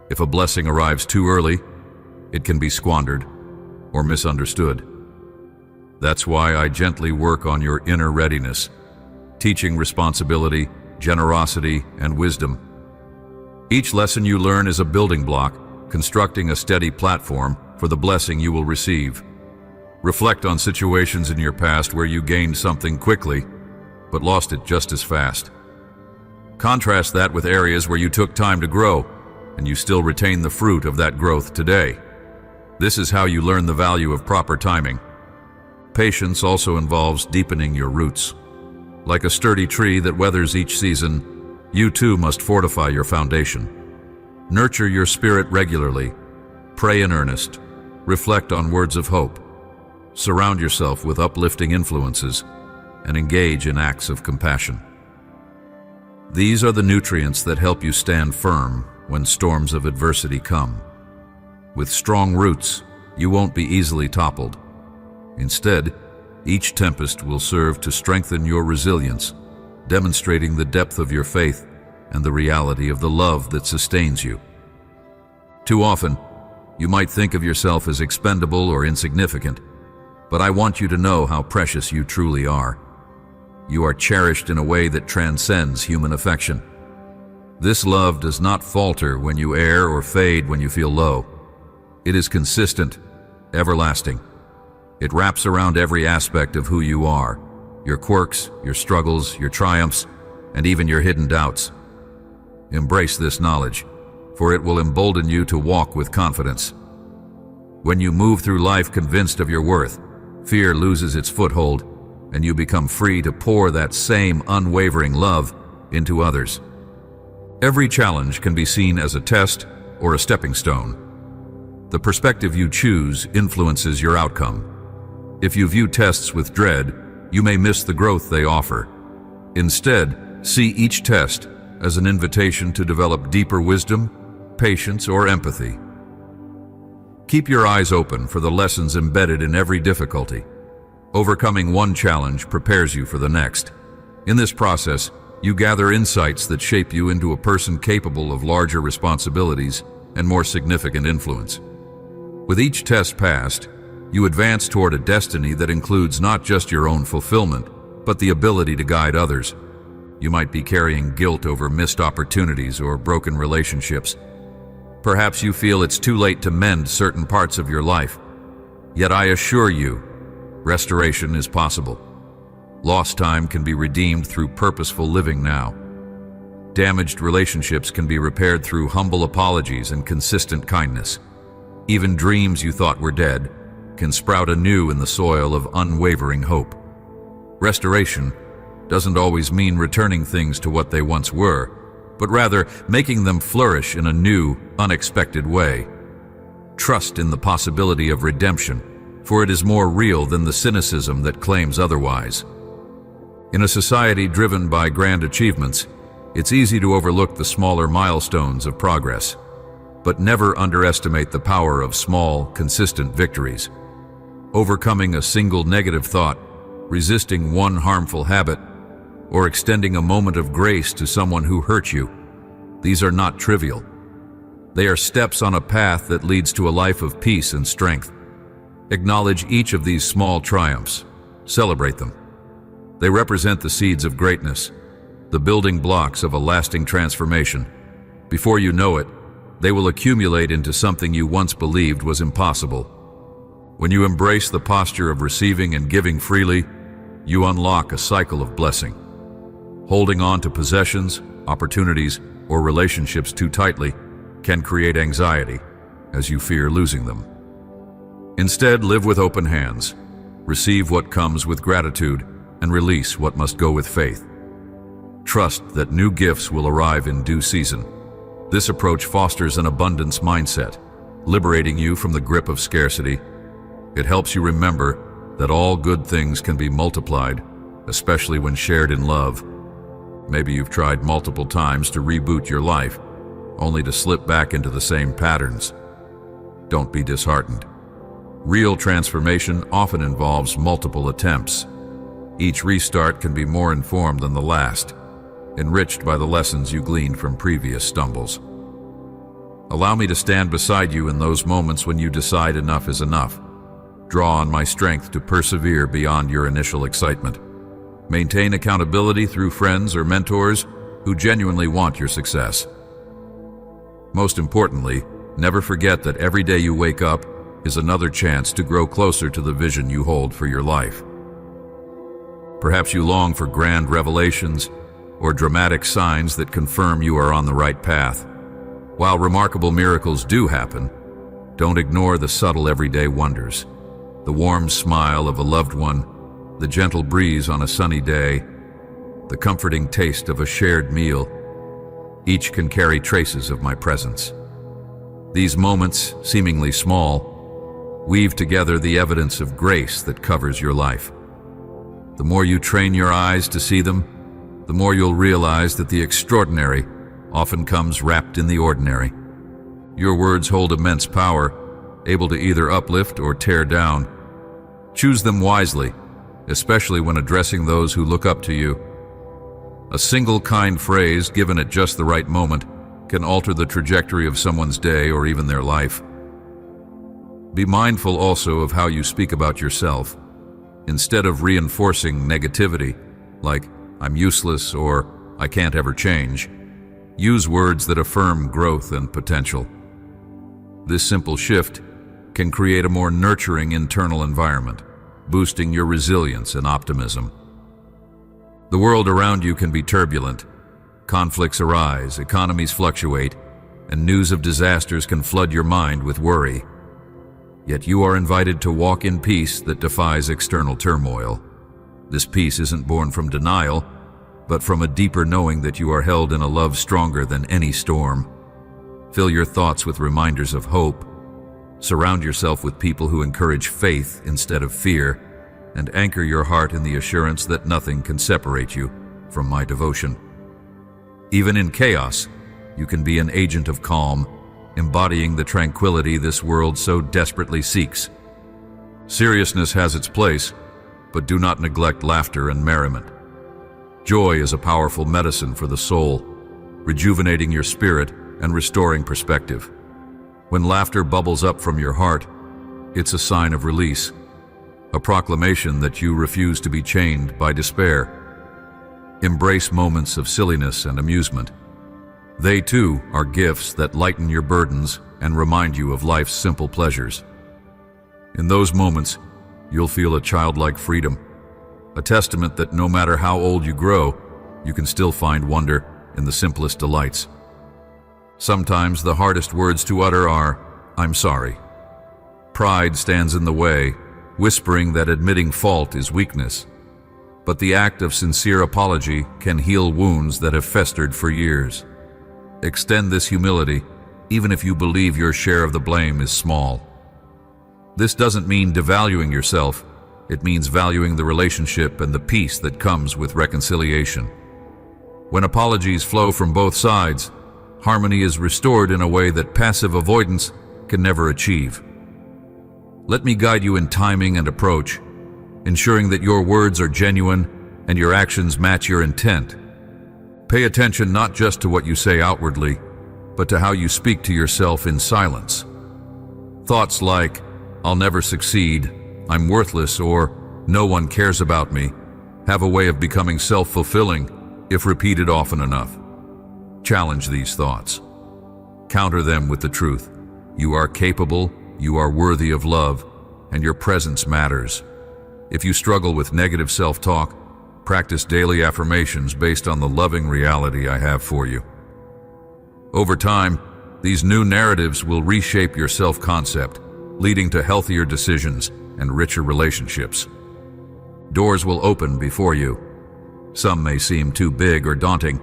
If a blessing arrives too early, it can be squandered or misunderstood. That's why I gently work on your inner readiness, teaching responsibility, generosity, and wisdom. Each lesson you learn is a building block, constructing a steady platform for the blessing you will receive. Reflect on situations in your past where you gained something quickly, but lost it just as fast. Contrast that with areas where you took time to grow, and you still retain the fruit of that growth today. This is how you learn the value of proper timing. Patience also involves deepening your roots. Like a sturdy tree that weathers each season, you too must fortify your foundation. Nurture your spirit regularly. Pray in earnest. Reflect on words of hope. Surround yourself with uplifting influences and engage in acts of compassion. These are the nutrients that help you stand firm when storms of adversity come. With strong roots, you won't be easily toppled. Instead, each tempest will serve to strengthen your resilience, demonstrating the depth of your faith and the reality of the love that sustains you. Too often, you might think of yourself as expendable or insignificant, but I want you to know how precious you truly are. You are cherished in a way that transcends human affection. This love does not falter when you err or fade when you feel low. It is consistent, everlasting. It wraps around every aspect of who you are, your quirks, your struggles, your triumphs, and even your hidden doubts. Embrace this knowledge, for it will embolden you to walk with confidence. When you move through life convinced of your worth, fear loses its foothold, and you become free to pour that same unwavering love into others. Every challenge can be seen as a test or a stepping stone. The perspective you choose influences your outcome. If you view tests with dread, you may miss the growth they offer. Instead, see each test as an invitation to develop deeper wisdom, patience, or empathy. Keep your eyes open for the lessons embedded in every difficulty. Overcoming one challenge prepares you for the next. In this process, you gather insights that shape you into a person capable of larger responsibilities and more significant influence. With each test passed, you advance toward a destiny that includes not just your own fulfillment, but the ability to guide others. You might be carrying guilt over missed opportunities or broken relationships. Perhaps you feel it's too late to mend certain parts of your life. Yet I assure you, restoration is possible. Lost time can be redeemed through purposeful living now. Damaged relationships can be repaired through humble apologies and consistent kindness. Even dreams you thought were dead can sprout anew in the soil of unwavering hope. Restoration doesn't always mean returning things to what they once were, but rather making them flourish in a new, unexpected way. Trust in the possibility of redemption, for it is more real than the cynicism that claims otherwise. In a society driven by grand achievements, it's easy to overlook the smaller milestones of progress, but never underestimate the power of small, consistent victories. Overcoming a single negative thought, resisting one harmful habit, or extending a moment of grace to someone who hurt you, these are not trivial. They are steps on a path that leads to a life of peace and strength. Acknowledge each of these small triumphs. Celebrate them. They represent the seeds of greatness, the building blocks of a lasting transformation. Before you know it, they will accumulate into something you once believed was impossible. When you embrace the posture of receiving and giving freely, you unlock a cycle of blessing. Holding on to possessions, opportunities, or relationships too tightly can create anxiety as you fear losing them. Instead, live with open hands. Receive what comes with gratitude and release what must go with faith. Trust that new gifts will arrive in due season. This approach fosters an abundance mindset, liberating you from the grip of scarcity. It helps you remember that all good things can be multiplied, especially when shared in love. Maybe you've tried multiple times to reboot your life, only to slip back into the same patterns. Don't be disheartened. Real transformation often involves multiple attempts. Each restart can be more informed than the last, enriched by the lessons you gleaned from previous stumbles. Allow me to stand beside you in those moments when you decide enough is enough. Draw on my strength to persevere beyond your initial excitement. Maintain accountability through friends or mentors who genuinely want your success. Most importantly, never forget that every day you wake up is another chance to grow closer to the vision you hold for your life. Perhaps you long for grand revelations or dramatic signs that confirm you are on the right path. While remarkable miracles do happen, don't ignore the subtle everyday wonders. The warm smile of a loved one, the gentle breeze on a sunny day, the comforting taste of a shared meal, each can carry traces of my presence. These moments, seemingly small, Weave together the evidence of grace that covers your life. The more you train your eyes to see them, the more you'll realize that the extraordinary often comes wrapped in the ordinary. Your words hold immense power, able to either uplift or tear down. Choose them wisely, especially when addressing those who look up to you. A single kind phrase given at just the right moment can alter the trajectory of someone's day or even their life. Be mindful also of how you speak about yourself. Instead of reinforcing negativity, like "I'm useless" or "I can't ever change," use words that affirm growth and potential. This simple shift can create a more nurturing internal environment, boosting your resilience and optimism. The world around you can be turbulent. Conflicts arise, economies fluctuate, and news of disasters can flood your mind with worry. Yet you are invited to walk in peace that defies external turmoil. This peace isn't born from denial, but from a deeper knowing that you are held in a love stronger than any storm. Fill your thoughts with reminders of hope. Surround yourself with people who encourage faith instead of fear, and anchor your heart in the assurance that nothing can separate you from my devotion. Even in chaos, you can be an agent of calm, embodying the tranquility this world so desperately seeks. Seriousness has its place, but do not neglect laughter and merriment. Joy is a powerful medicine for the soul, rejuvenating your spirit and restoring perspective. When laughter bubbles up from your heart, it's a sign of release, a proclamation that you refuse to be chained by despair. Embrace moments of silliness and amusement. They too are gifts that lighten your burdens and remind you of life's simple pleasures. In those moments, you'll feel a childlike freedom, a testament that no matter how old you grow, you can still find wonder in the simplest delights. Sometimes the hardest words to utter are, "I'm sorry." Pride stands in the way, whispering that admitting fault is weakness. But the act of sincere apology can heal wounds that have festered for years. Extend this humility, even if you believe your share of the blame is small. This doesn't mean devaluing yourself. It means valuing the relationship and the peace that comes with reconciliation. When apologies flow from both sides, harmony is restored in a way that passive avoidance can never achieve. Let me guide you in timing and approach, ensuring that your words are genuine and your actions match your intent. Pay attention not just to what you say outwardly, but to how you speak to yourself in silence. Thoughts like, "I'll never succeed," "I'm worthless," or "no one cares about me," have a way of becoming self-fulfilling if repeated often enough. Challenge these thoughts. Counter them with the truth. You are capable, you are worthy of love, and your presence matters. If you struggle with negative self-talk, practice daily affirmations based on the loving reality I have for you. Over time, these new narratives will reshape your self-concept, leading to healthier decisions and richer relationships. Doors will open before you. Some may seem too big or daunting,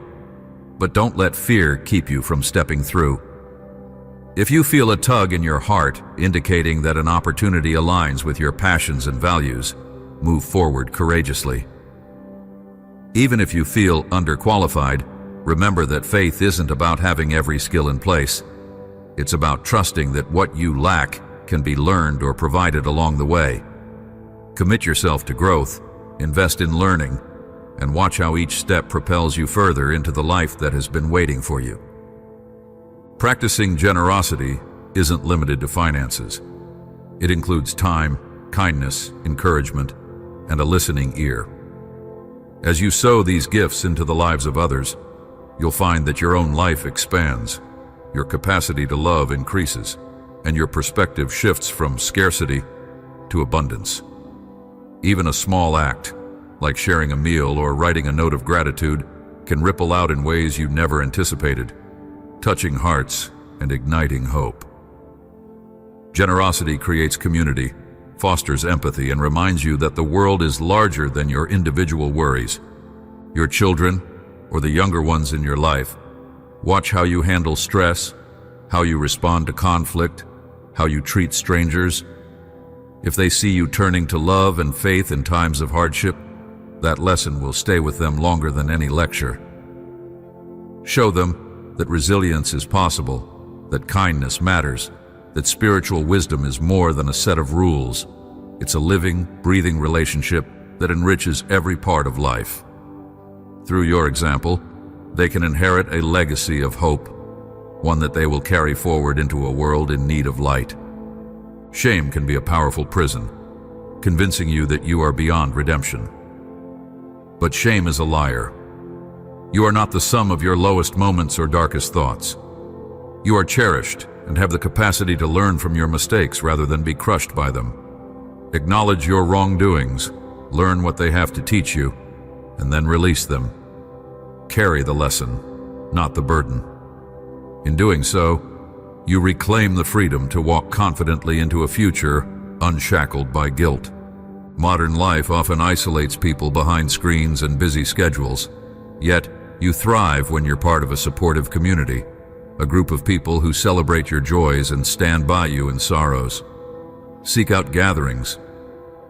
but don't let fear keep you from stepping through. If you feel a tug in your heart indicating that an opportunity aligns with your passions and values, move forward courageously. Even if you feel underqualified, remember that faith isn't about having every skill in place. It's about trusting that what you lack can be learned or provided along the way. Commit yourself to growth, invest in learning, and watch how each step propels you further into the life that has been waiting for you. Practicing generosity isn't limited to finances. It includes time, kindness, encouragement, and a listening ear. As you sow these gifts into the lives of others, you'll find that your own life expands, your capacity to love increases, and your perspective shifts from scarcity to abundance. Even a small act, like sharing a meal or writing a note of gratitude, can ripple out in ways you never anticipated, touching hearts and igniting hope. Generosity creates community, fosters empathy, and reminds you that the world is larger than your individual worries. Your children, or the younger ones in your life, watch how you handle stress, how you respond to conflict, how you treat strangers, If they see you turning to love and faith in times of hardship, that lesson will stay with them longer than any lecture. Show them that resilience is possible, that kindness matters, that spiritual wisdom is more than a set of rules. It's a living, breathing relationship that enriches every part of life. Through your example, they can inherit a legacy of hope, one that they will carry forward into a world in need of light. Shame can be a powerful prison, convincing you that you are beyond redemption. But shame is a liar. You are not the sum of your lowest moments or darkest thoughts. You are cherished and have the capacity to learn from your mistakes rather than be crushed by them. Acknowledge your wrongdoings, learn what they have to teach you, and then release them. Carry the lesson, not the burden. In doing so, you reclaim the freedom to walk confidently into a future unshackled by guilt. Modern life often isolates people behind screens and busy schedules, yet you thrive when you're part of a supportive community, a group of people who celebrate your joys and stand by you in sorrows. Seek out gatherings,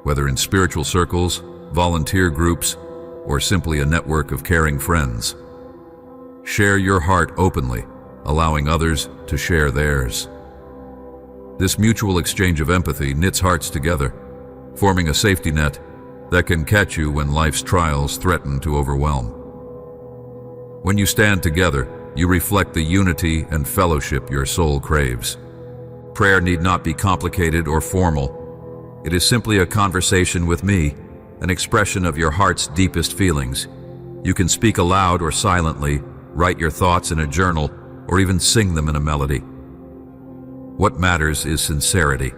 whether in spiritual circles, volunteer groups, or simply a network of caring friends. Share your heart openly, allowing others to share theirs. This mutual exchange of empathy knits hearts together, forming a safety net that can catch you when life's trials threaten to overwhelm. When you stand together, you reflect the unity and fellowship your soul craves. Prayer need not be complicated or formal. It is simply a conversation with me, an expression of your heart's deepest feelings. You can speak aloud or silently, write your thoughts in a journal, or even sing them in a melody. What matters is sincerity.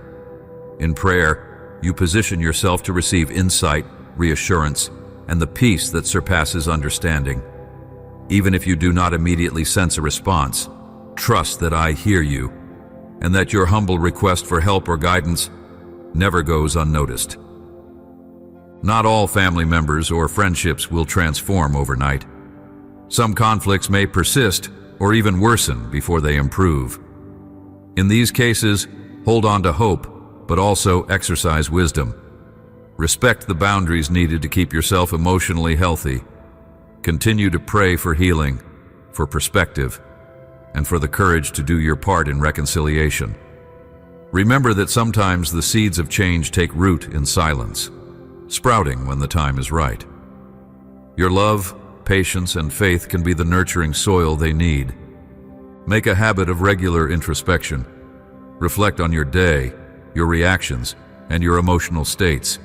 In prayer, you position yourself to receive insight, reassurance, and the peace that surpasses understanding. Even if you do not immediately sense a response, trust that I hear you, and that your humble request for help or guidance never goes unnoticed. Not all family members or friendships will transform overnight. Some conflicts may persist or even worsen before they improve. In these cases, hold on to hope, but also exercise wisdom. Respect the boundaries needed to keep yourself emotionally healthy. Continue to pray for healing, for perspective, and for the courage to do your part in reconciliation. Remember that sometimes the seeds of change take root in silence, sprouting when the time is right. Your love, patience, and faith can be the nurturing soil they need. Make a habit of regular introspection. Reflect on your day, your reactions, and your emotional states.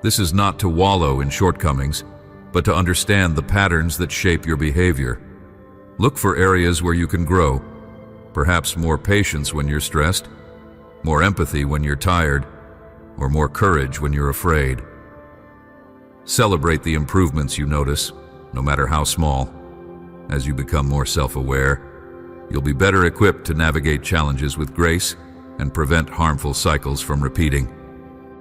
This is not to wallow in shortcomings, but to understand the patterns that shape your behavior. Look for areas where you can grow, perhaps more patience when you're stressed, more empathy when you're tired, or more courage when you're afraid. Celebrate the improvements you notice, no matter how small. As you become more self-aware, you'll be better equipped to navigate challenges with grace and prevent harmful cycles from repeating.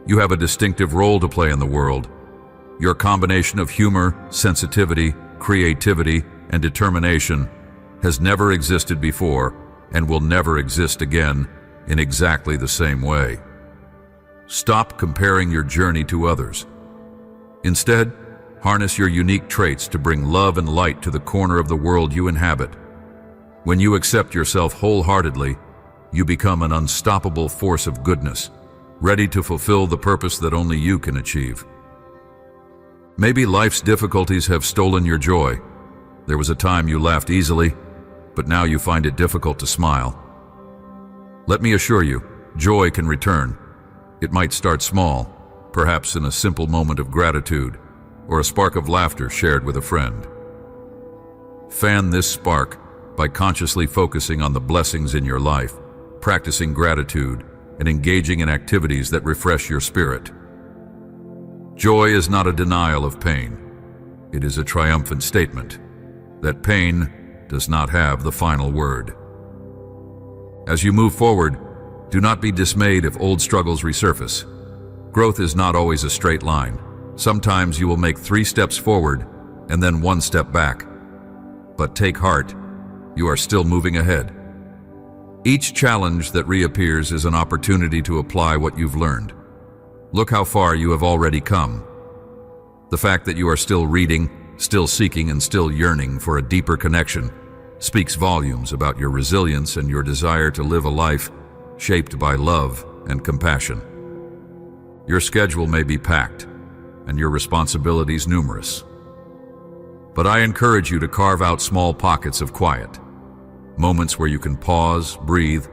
You have a distinctive role to play in the world. Your combination of humor, sensitivity, creativity, and determination has never existed before and will never exist again in exactly the same way. Stop comparing your journey to others. Instead, harness your unique traits to bring love and light to the corner of the world you inhabit. When you accept yourself wholeheartedly, you become an unstoppable force of goodness, ready to fulfill the purpose that only you can achieve. Maybe life's difficulties have stolen your joy. There was a time you laughed easily, but now you find it difficult to smile. Let me assure you, joy can return. It might start small, perhaps in a simple moment of gratitude, or a spark of laughter shared with a friend. Fan this spark by consciously focusing on the blessings in your life, practicing gratitude, and engaging in activities that refresh your spirit. Joy is not a denial of pain. It is a triumphant statement that pain does not have the final word. As you move forward, do not be dismayed if old struggles resurface. Growth is not always a straight line. Sometimes you will make 3 steps forward and then 1 step back. But take heart, you are still moving ahead. Each challenge that reappears is an opportunity to apply what you've learned. Look how far you have already come. The fact that you are still reading, still seeking, and still yearning for a deeper connection speaks volumes about your resilience and your desire to live a life shaped by love and compassion. Your schedule may be packed, and your responsibilities numerous. But I encourage you to carve out small pockets of quiet, moments where you can pause, breathe,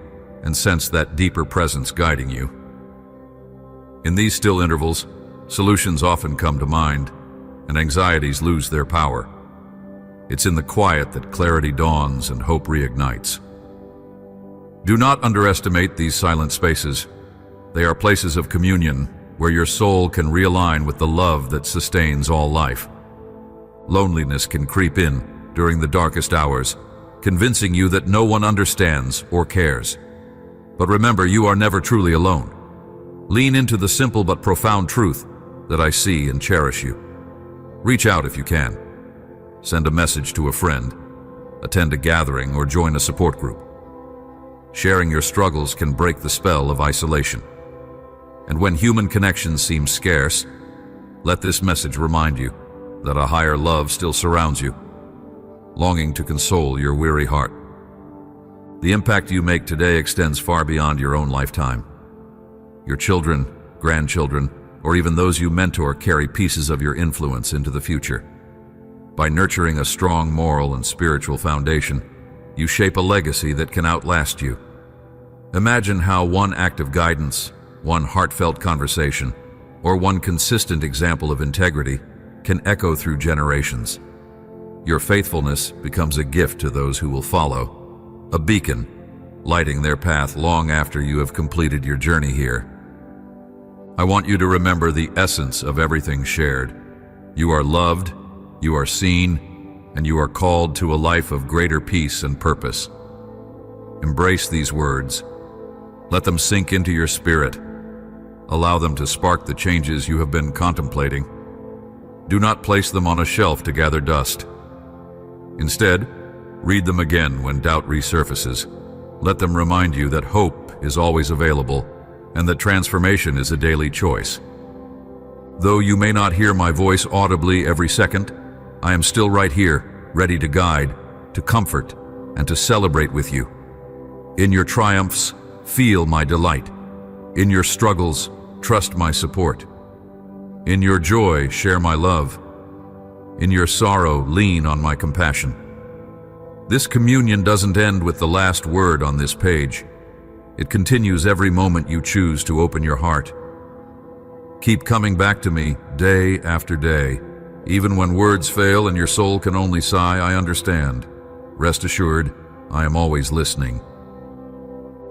and sense that deeper presence guiding you. In these still intervals, solutions often come to mind, and anxieties lose their power. It's in the quiet that clarity dawns and hope reignites. Do not underestimate these silent spaces. They are places of communion where your soul can realign with the love that sustains all life. Loneliness can creep in during the darkest hours, convincing you that no one understands or cares. But remember, you are never truly alone. Lean into the simple but profound truth that I see and cherish you. Reach out if you can. Send a message to a friend, attend a gathering, or join a support group. Sharing your struggles can break the spell of isolation. And when human connections seem scarce, let this message remind you that a higher love still surrounds you, longing to console your weary heart. The impact you make today extends far beyond your own lifetime. Your children, grandchildren, or even those you mentor carry pieces of your influence into the future. By nurturing a strong moral and spiritual foundation, you shape a legacy that can outlast you. Imagine how one act of guidance, one heartfelt conversation, or one consistent example of integrity can echo through generations. Your faithfulness becomes a gift to those who will follow, a beacon, lighting their path long after you have completed your journey here. I want you to remember the essence of everything shared. You are loved, you are seen, and you are called to a life of greater peace and purpose. Embrace these words. Let them sink into your spirit. Allow them to spark the changes you have been contemplating. Do not place them on a shelf to gather dust. Instead, read them again when doubt resurfaces. Let them remind you that hope is always available and that transformation is a daily choice. Though you may not hear my voice audibly every second, I am still right here, ready to guide, to comfort, and to celebrate with you. In your triumphs, feel my delight. In your struggles, trust my support. In your joy, share my love. In your sorrow, lean on my compassion. This communion doesn't end with the last word on this page. It continues every moment you choose to open your heart. Keep coming back to me day after day. Even when words fail and your soul can only sigh, I understand. Rest assured, I am always listening.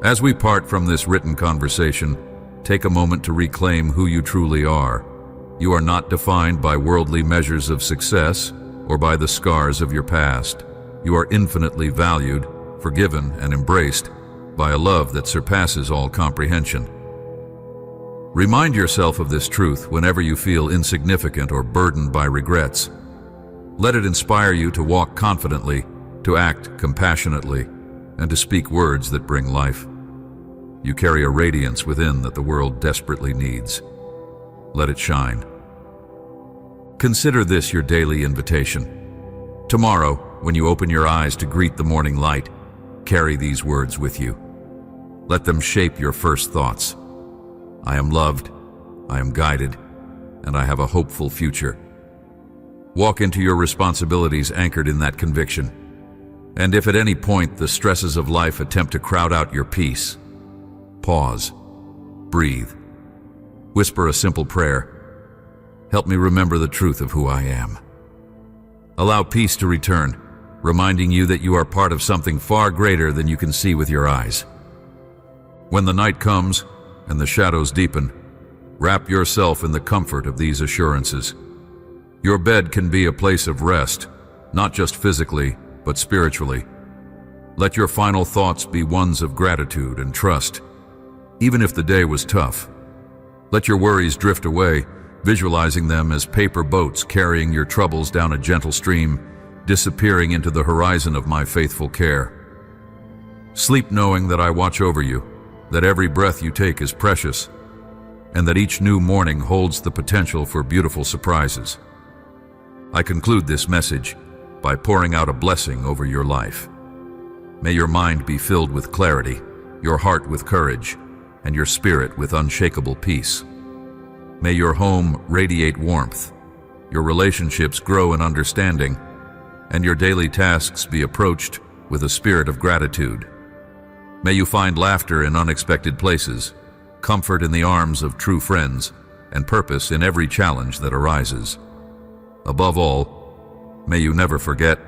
As we part from this written conversation, take a moment to reclaim who you truly are. You are not defined by worldly measures of success or by the scars of your past. You are infinitely valued, forgiven, and embraced by a love that surpasses all comprehension. Remind yourself of this truth whenever you feel insignificant or burdened by regrets. Let it inspire you to walk confidently, to act compassionately, and to speak words that bring life. You carry a radiance within that the world desperately needs. Let it shine. Consider this your daily invitation. Tomorrow, when you open your eyes to greet the morning light, carry these words with you. Let them shape your first thoughts. I am loved, I am guided, and I have a hopeful future. Walk into your responsibilities anchored in that conviction. And if at any point the stresses of life attempt to crowd out your peace, pause, breathe, whisper a simple prayer. Help me remember the truth of who I am. Allow peace to return, reminding you that you are part of something far greater than you can see with your eyes. When the night comes and the shadows deepen, wrap yourself in the comfort of these assurances. Your bed can be a place of rest, not just physically, but spiritually. Let your final thoughts be ones of gratitude and trust, even if the day was tough. Let your worries drift away, visualizing them as paper boats carrying your troubles down a gentle stream, disappearing into the horizon of my faithful care. Sleep knowing that I watch over you, that every breath you take is precious, and that each new morning holds the potential for beautiful surprises. I conclude this message by pouring out a blessing over your life. May your mind be filled with clarity, your heart with courage, and your spirit with unshakable peace. May your home radiate warmth, your relationships grow in understanding, and your daily tasks be approached with a spirit of gratitude. May you find laughter in unexpected places, comfort in the arms of true friends, and purpose in every challenge that arises. Above all, may you never forget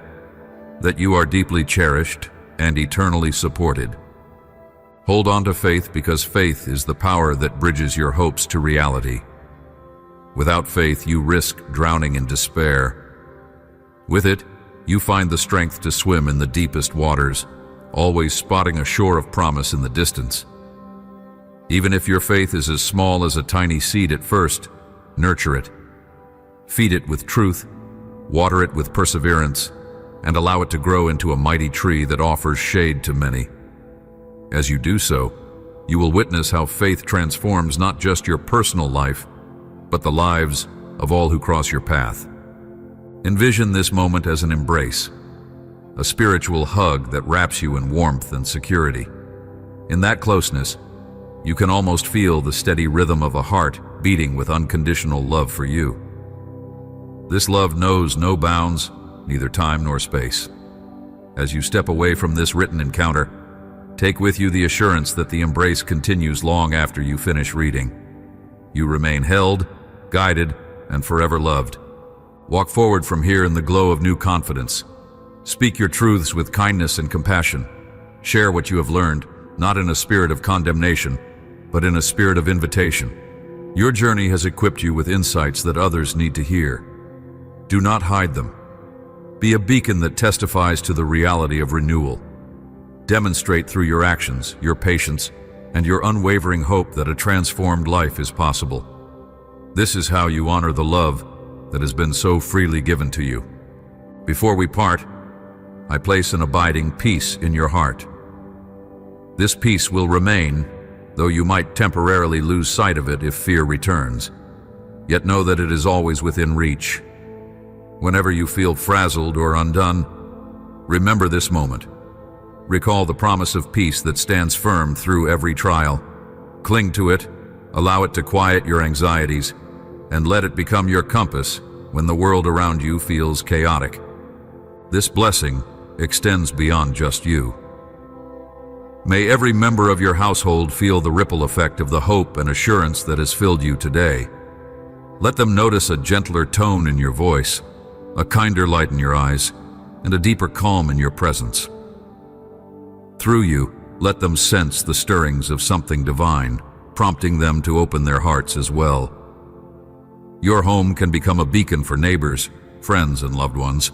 that you are deeply cherished and eternally supported. Hold on to faith, because faith is the power that bridges your hopes to reality. Without faith, you risk drowning in despair. With it, you find the strength to swim in the deepest waters, always spotting a shore of promise in the distance. Even if your faith is as small as a tiny seed at first, nurture it. Feed it with truth, water it with perseverance, and allow it to grow into a mighty tree that offers shade to many. As you do so, you will witness how faith transforms not just your personal life, but the lives of all who cross your path. Envision this moment as an embrace, a spiritual hug that wraps you in warmth and security. In that closeness, you can almost feel the steady rhythm of a heart beating with unconditional love for you. This love knows no bounds, neither time nor space. As you step away from this written encounter, take with you the assurance that the embrace continues long after you finish reading. You remain held, guided, and forever loved. Walk forward from here in the glow of new confidence. Speak your truths with kindness and compassion. Share what you have learned, not in a spirit of condemnation, but in a spirit of invitation. Your journey has equipped you with insights that others need to hear. Do not hide them. Be a beacon that testifies to the reality of renewal. Demonstrate through your actions, your patience, and your unwavering hope that a transformed life is possible. This is how you honor the love that has been so freely given to you. Before we part, I place an abiding peace in your heart. This peace will remain, though you might temporarily lose sight of it if fear returns. Yet know that it is always within reach. Whenever you feel frazzled or undone, remember this moment. Recall the promise of peace that stands firm through every trial. Cling to it, allow it to quiet your anxieties, and let it become your compass when the world around you feels chaotic. This blessing extends beyond just you. May every member of your household feel the ripple effect of the hope and assurance that has filled you today. Let them notice a gentler tone in your voice, a kinder light in your eyes, and a deeper calm in your presence. Through you, let them sense the stirrings of something divine, prompting them to open their hearts as well. Your home can become a beacon for neighbors, friends, and loved ones,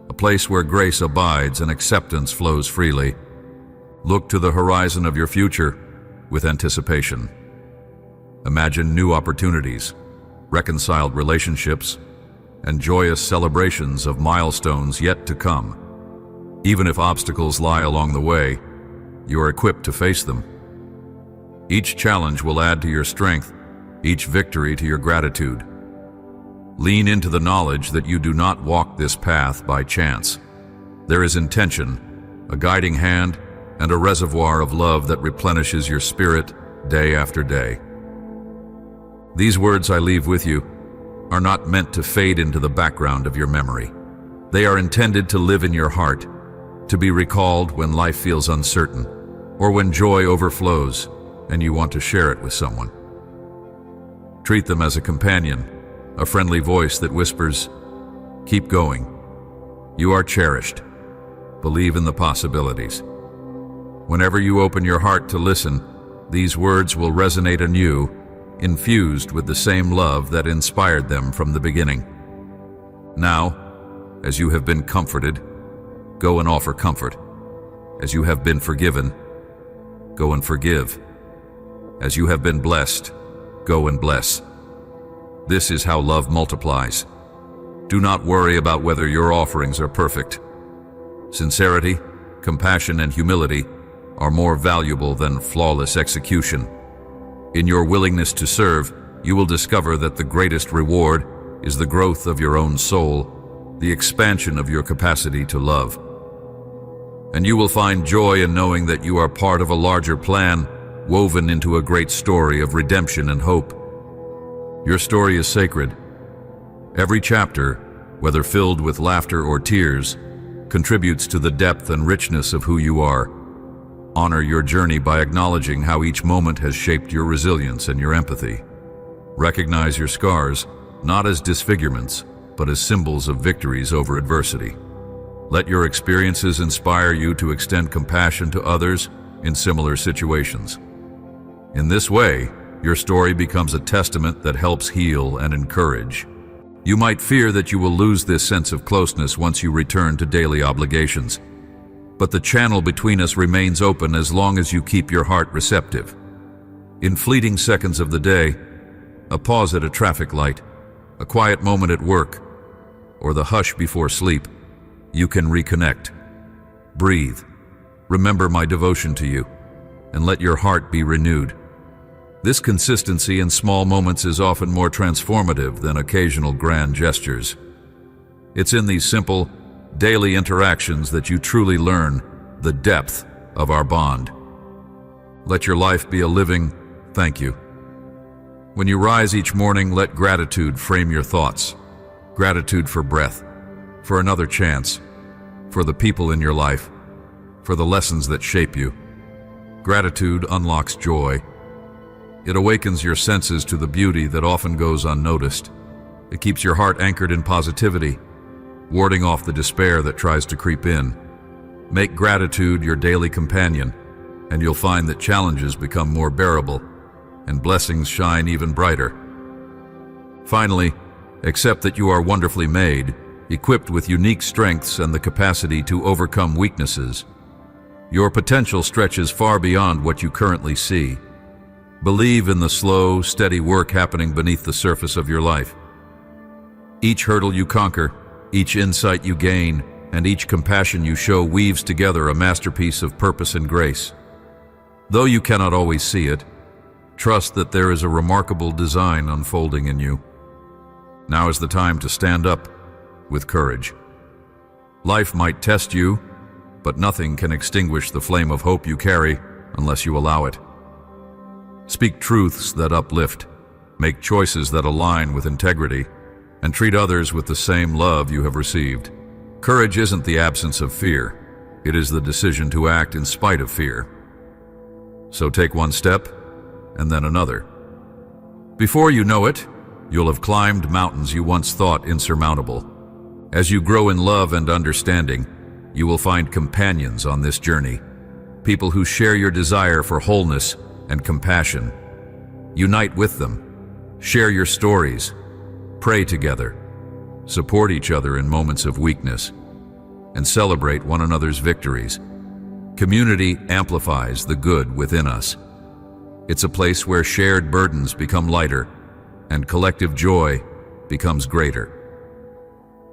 a place where grace abides and acceptance flows freely. Look to the horizon of your future with anticipation. Imagine new opportunities, reconciled relationships, and joyous celebrations of milestones yet to come. Even if obstacles lie along the way, you are equipped to face them. Each challenge will add to your strength, each victory to your gratitude. Lean into the knowledge that you do not walk this path by chance. There is intention, a guiding hand, and a reservoir of love that replenishes your spirit day after day. These words I leave with you are not meant to fade into the background of your memory. They are intended to live in your heart, to be recalled when life feels uncertain, or when joy overflows and you want to share it with someone. Treat them as a companion, a friendly voice that whispers, "Keep going. You are cherished. Believe in the possibilities." Whenever you open your heart to listen, these words will resonate anew, infused with the same love that inspired them from the beginning. Now, as you have been comforted, go and offer comfort. As you have been forgiven, go and forgive. As you have been blessed, go and bless. This is how love multiplies. Do not worry about whether your offerings are perfect. Sincerity, compassion, and humility are more valuable than flawless execution. In your willingness to serve, you will discover that the greatest reward is the growth of your own soul, the expansion of your capacity to love. And you will find joy in knowing that you are part of a larger plan, woven into a great story of redemption and hope. Your story is sacred. Every chapter, whether filled with laughter or tears, contributes to the depth and richness of who you are. Honor your journey by acknowledging how each moment has shaped your resilience and your empathy. Recognize your scars, not as disfigurements, but as symbols of victories over adversity. Let your experiences inspire you to extend compassion to others in similar situations. In this way, your story becomes a testament that helps heal and encourage. You might fear that you will lose this sense of closeness once you return to daily obligations, but the channel between us remains open as long as you keep your heart receptive. In fleeting seconds of the day, a pause at a traffic light, a quiet moment at work, or the hush before sleep, you can reconnect. Breathe. Remember my devotion to you, and let your heart be renewed. This consistency in small moments is often more transformative than occasional grand gestures. It's in these simple, daily interactions that you truly learn the depth of our bond. Let your life be a living thank you. When you rise each morning, let gratitude frame your thoughts. Gratitude for breath, for another chance, for the people in your life, for the lessons that shape you. Gratitude unlocks joy. It awakens your senses to the beauty that often goes unnoticed. It keeps your heart anchored in positivity, warding off the despair that tries to creep in. Make gratitude your daily companion, and you'll find that challenges become more bearable and blessings shine even brighter. Finally, accept that you are wonderfully made, equipped with unique strengths and the capacity to overcome weaknesses. Your potential stretches far beyond what you currently see. Believe in the slow, steady work happening beneath the surface of your life. Each hurdle you conquer, each insight you gain, and each compassion you show weaves together a masterpiece of purpose and grace. Though you cannot always see it, trust that there is a remarkable design unfolding in you. Now is the time to stand up with courage. Life might test you, but nothing can extinguish the flame of hope you carry unless you allow it. Speak truths that uplift, make choices that align with integrity, and treat others with the same love you have received. Courage isn't the absence of fear. It is the decision to act in spite of fear. So take one step, and then another. Before you know it, you'll have climbed mountains you once thought insurmountable. As you grow in love and understanding, you will find companions on this journey, people who share your desire for wholeness and compassion. Unite with them, share your stories, pray together, support each other in moments of weakness, and celebrate one another's victories. Community amplifies the good within us. It's a place where shared burdens become lighter and collective joy becomes greater.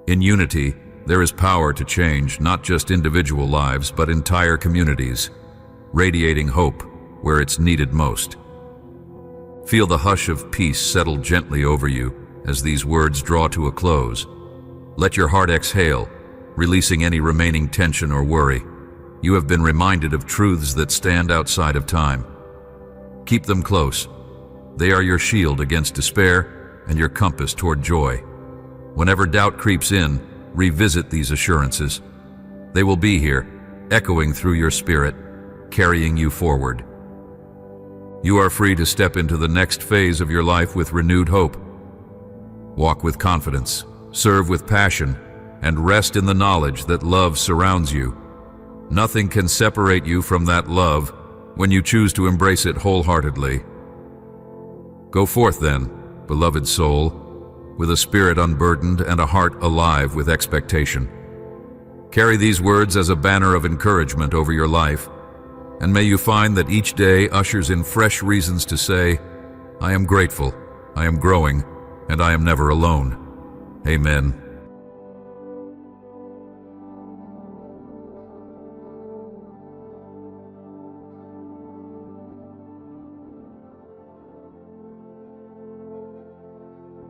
In unity, there is power to change not just individual lives, but entire communities, radiating hope where it's needed most. Feel the hush of peace settle gently over you as these words draw to a close. Let your heart exhale, releasing any remaining tension or worry. You have been reminded of truths that stand outside of time. Keep them close. They are your shield against despair and your compass toward joy. Whenever doubt creeps in, revisit these assurances. They will be here, echoing through your spirit, carrying you forward. You are free to step into the next phase of your life with renewed hope. Walk with confidence, serve with passion, and rest in the knowledge that love surrounds you. Nothing can separate you from that love when you choose to embrace it wholeheartedly. Go forth then, beloved soul, with a spirit unburdened and a heart alive with expectation. Carry these words as a banner of encouragement over your life, and may you find that each day ushers in fresh reasons to say, I am grateful, I am growing, and I am never alone. Amen.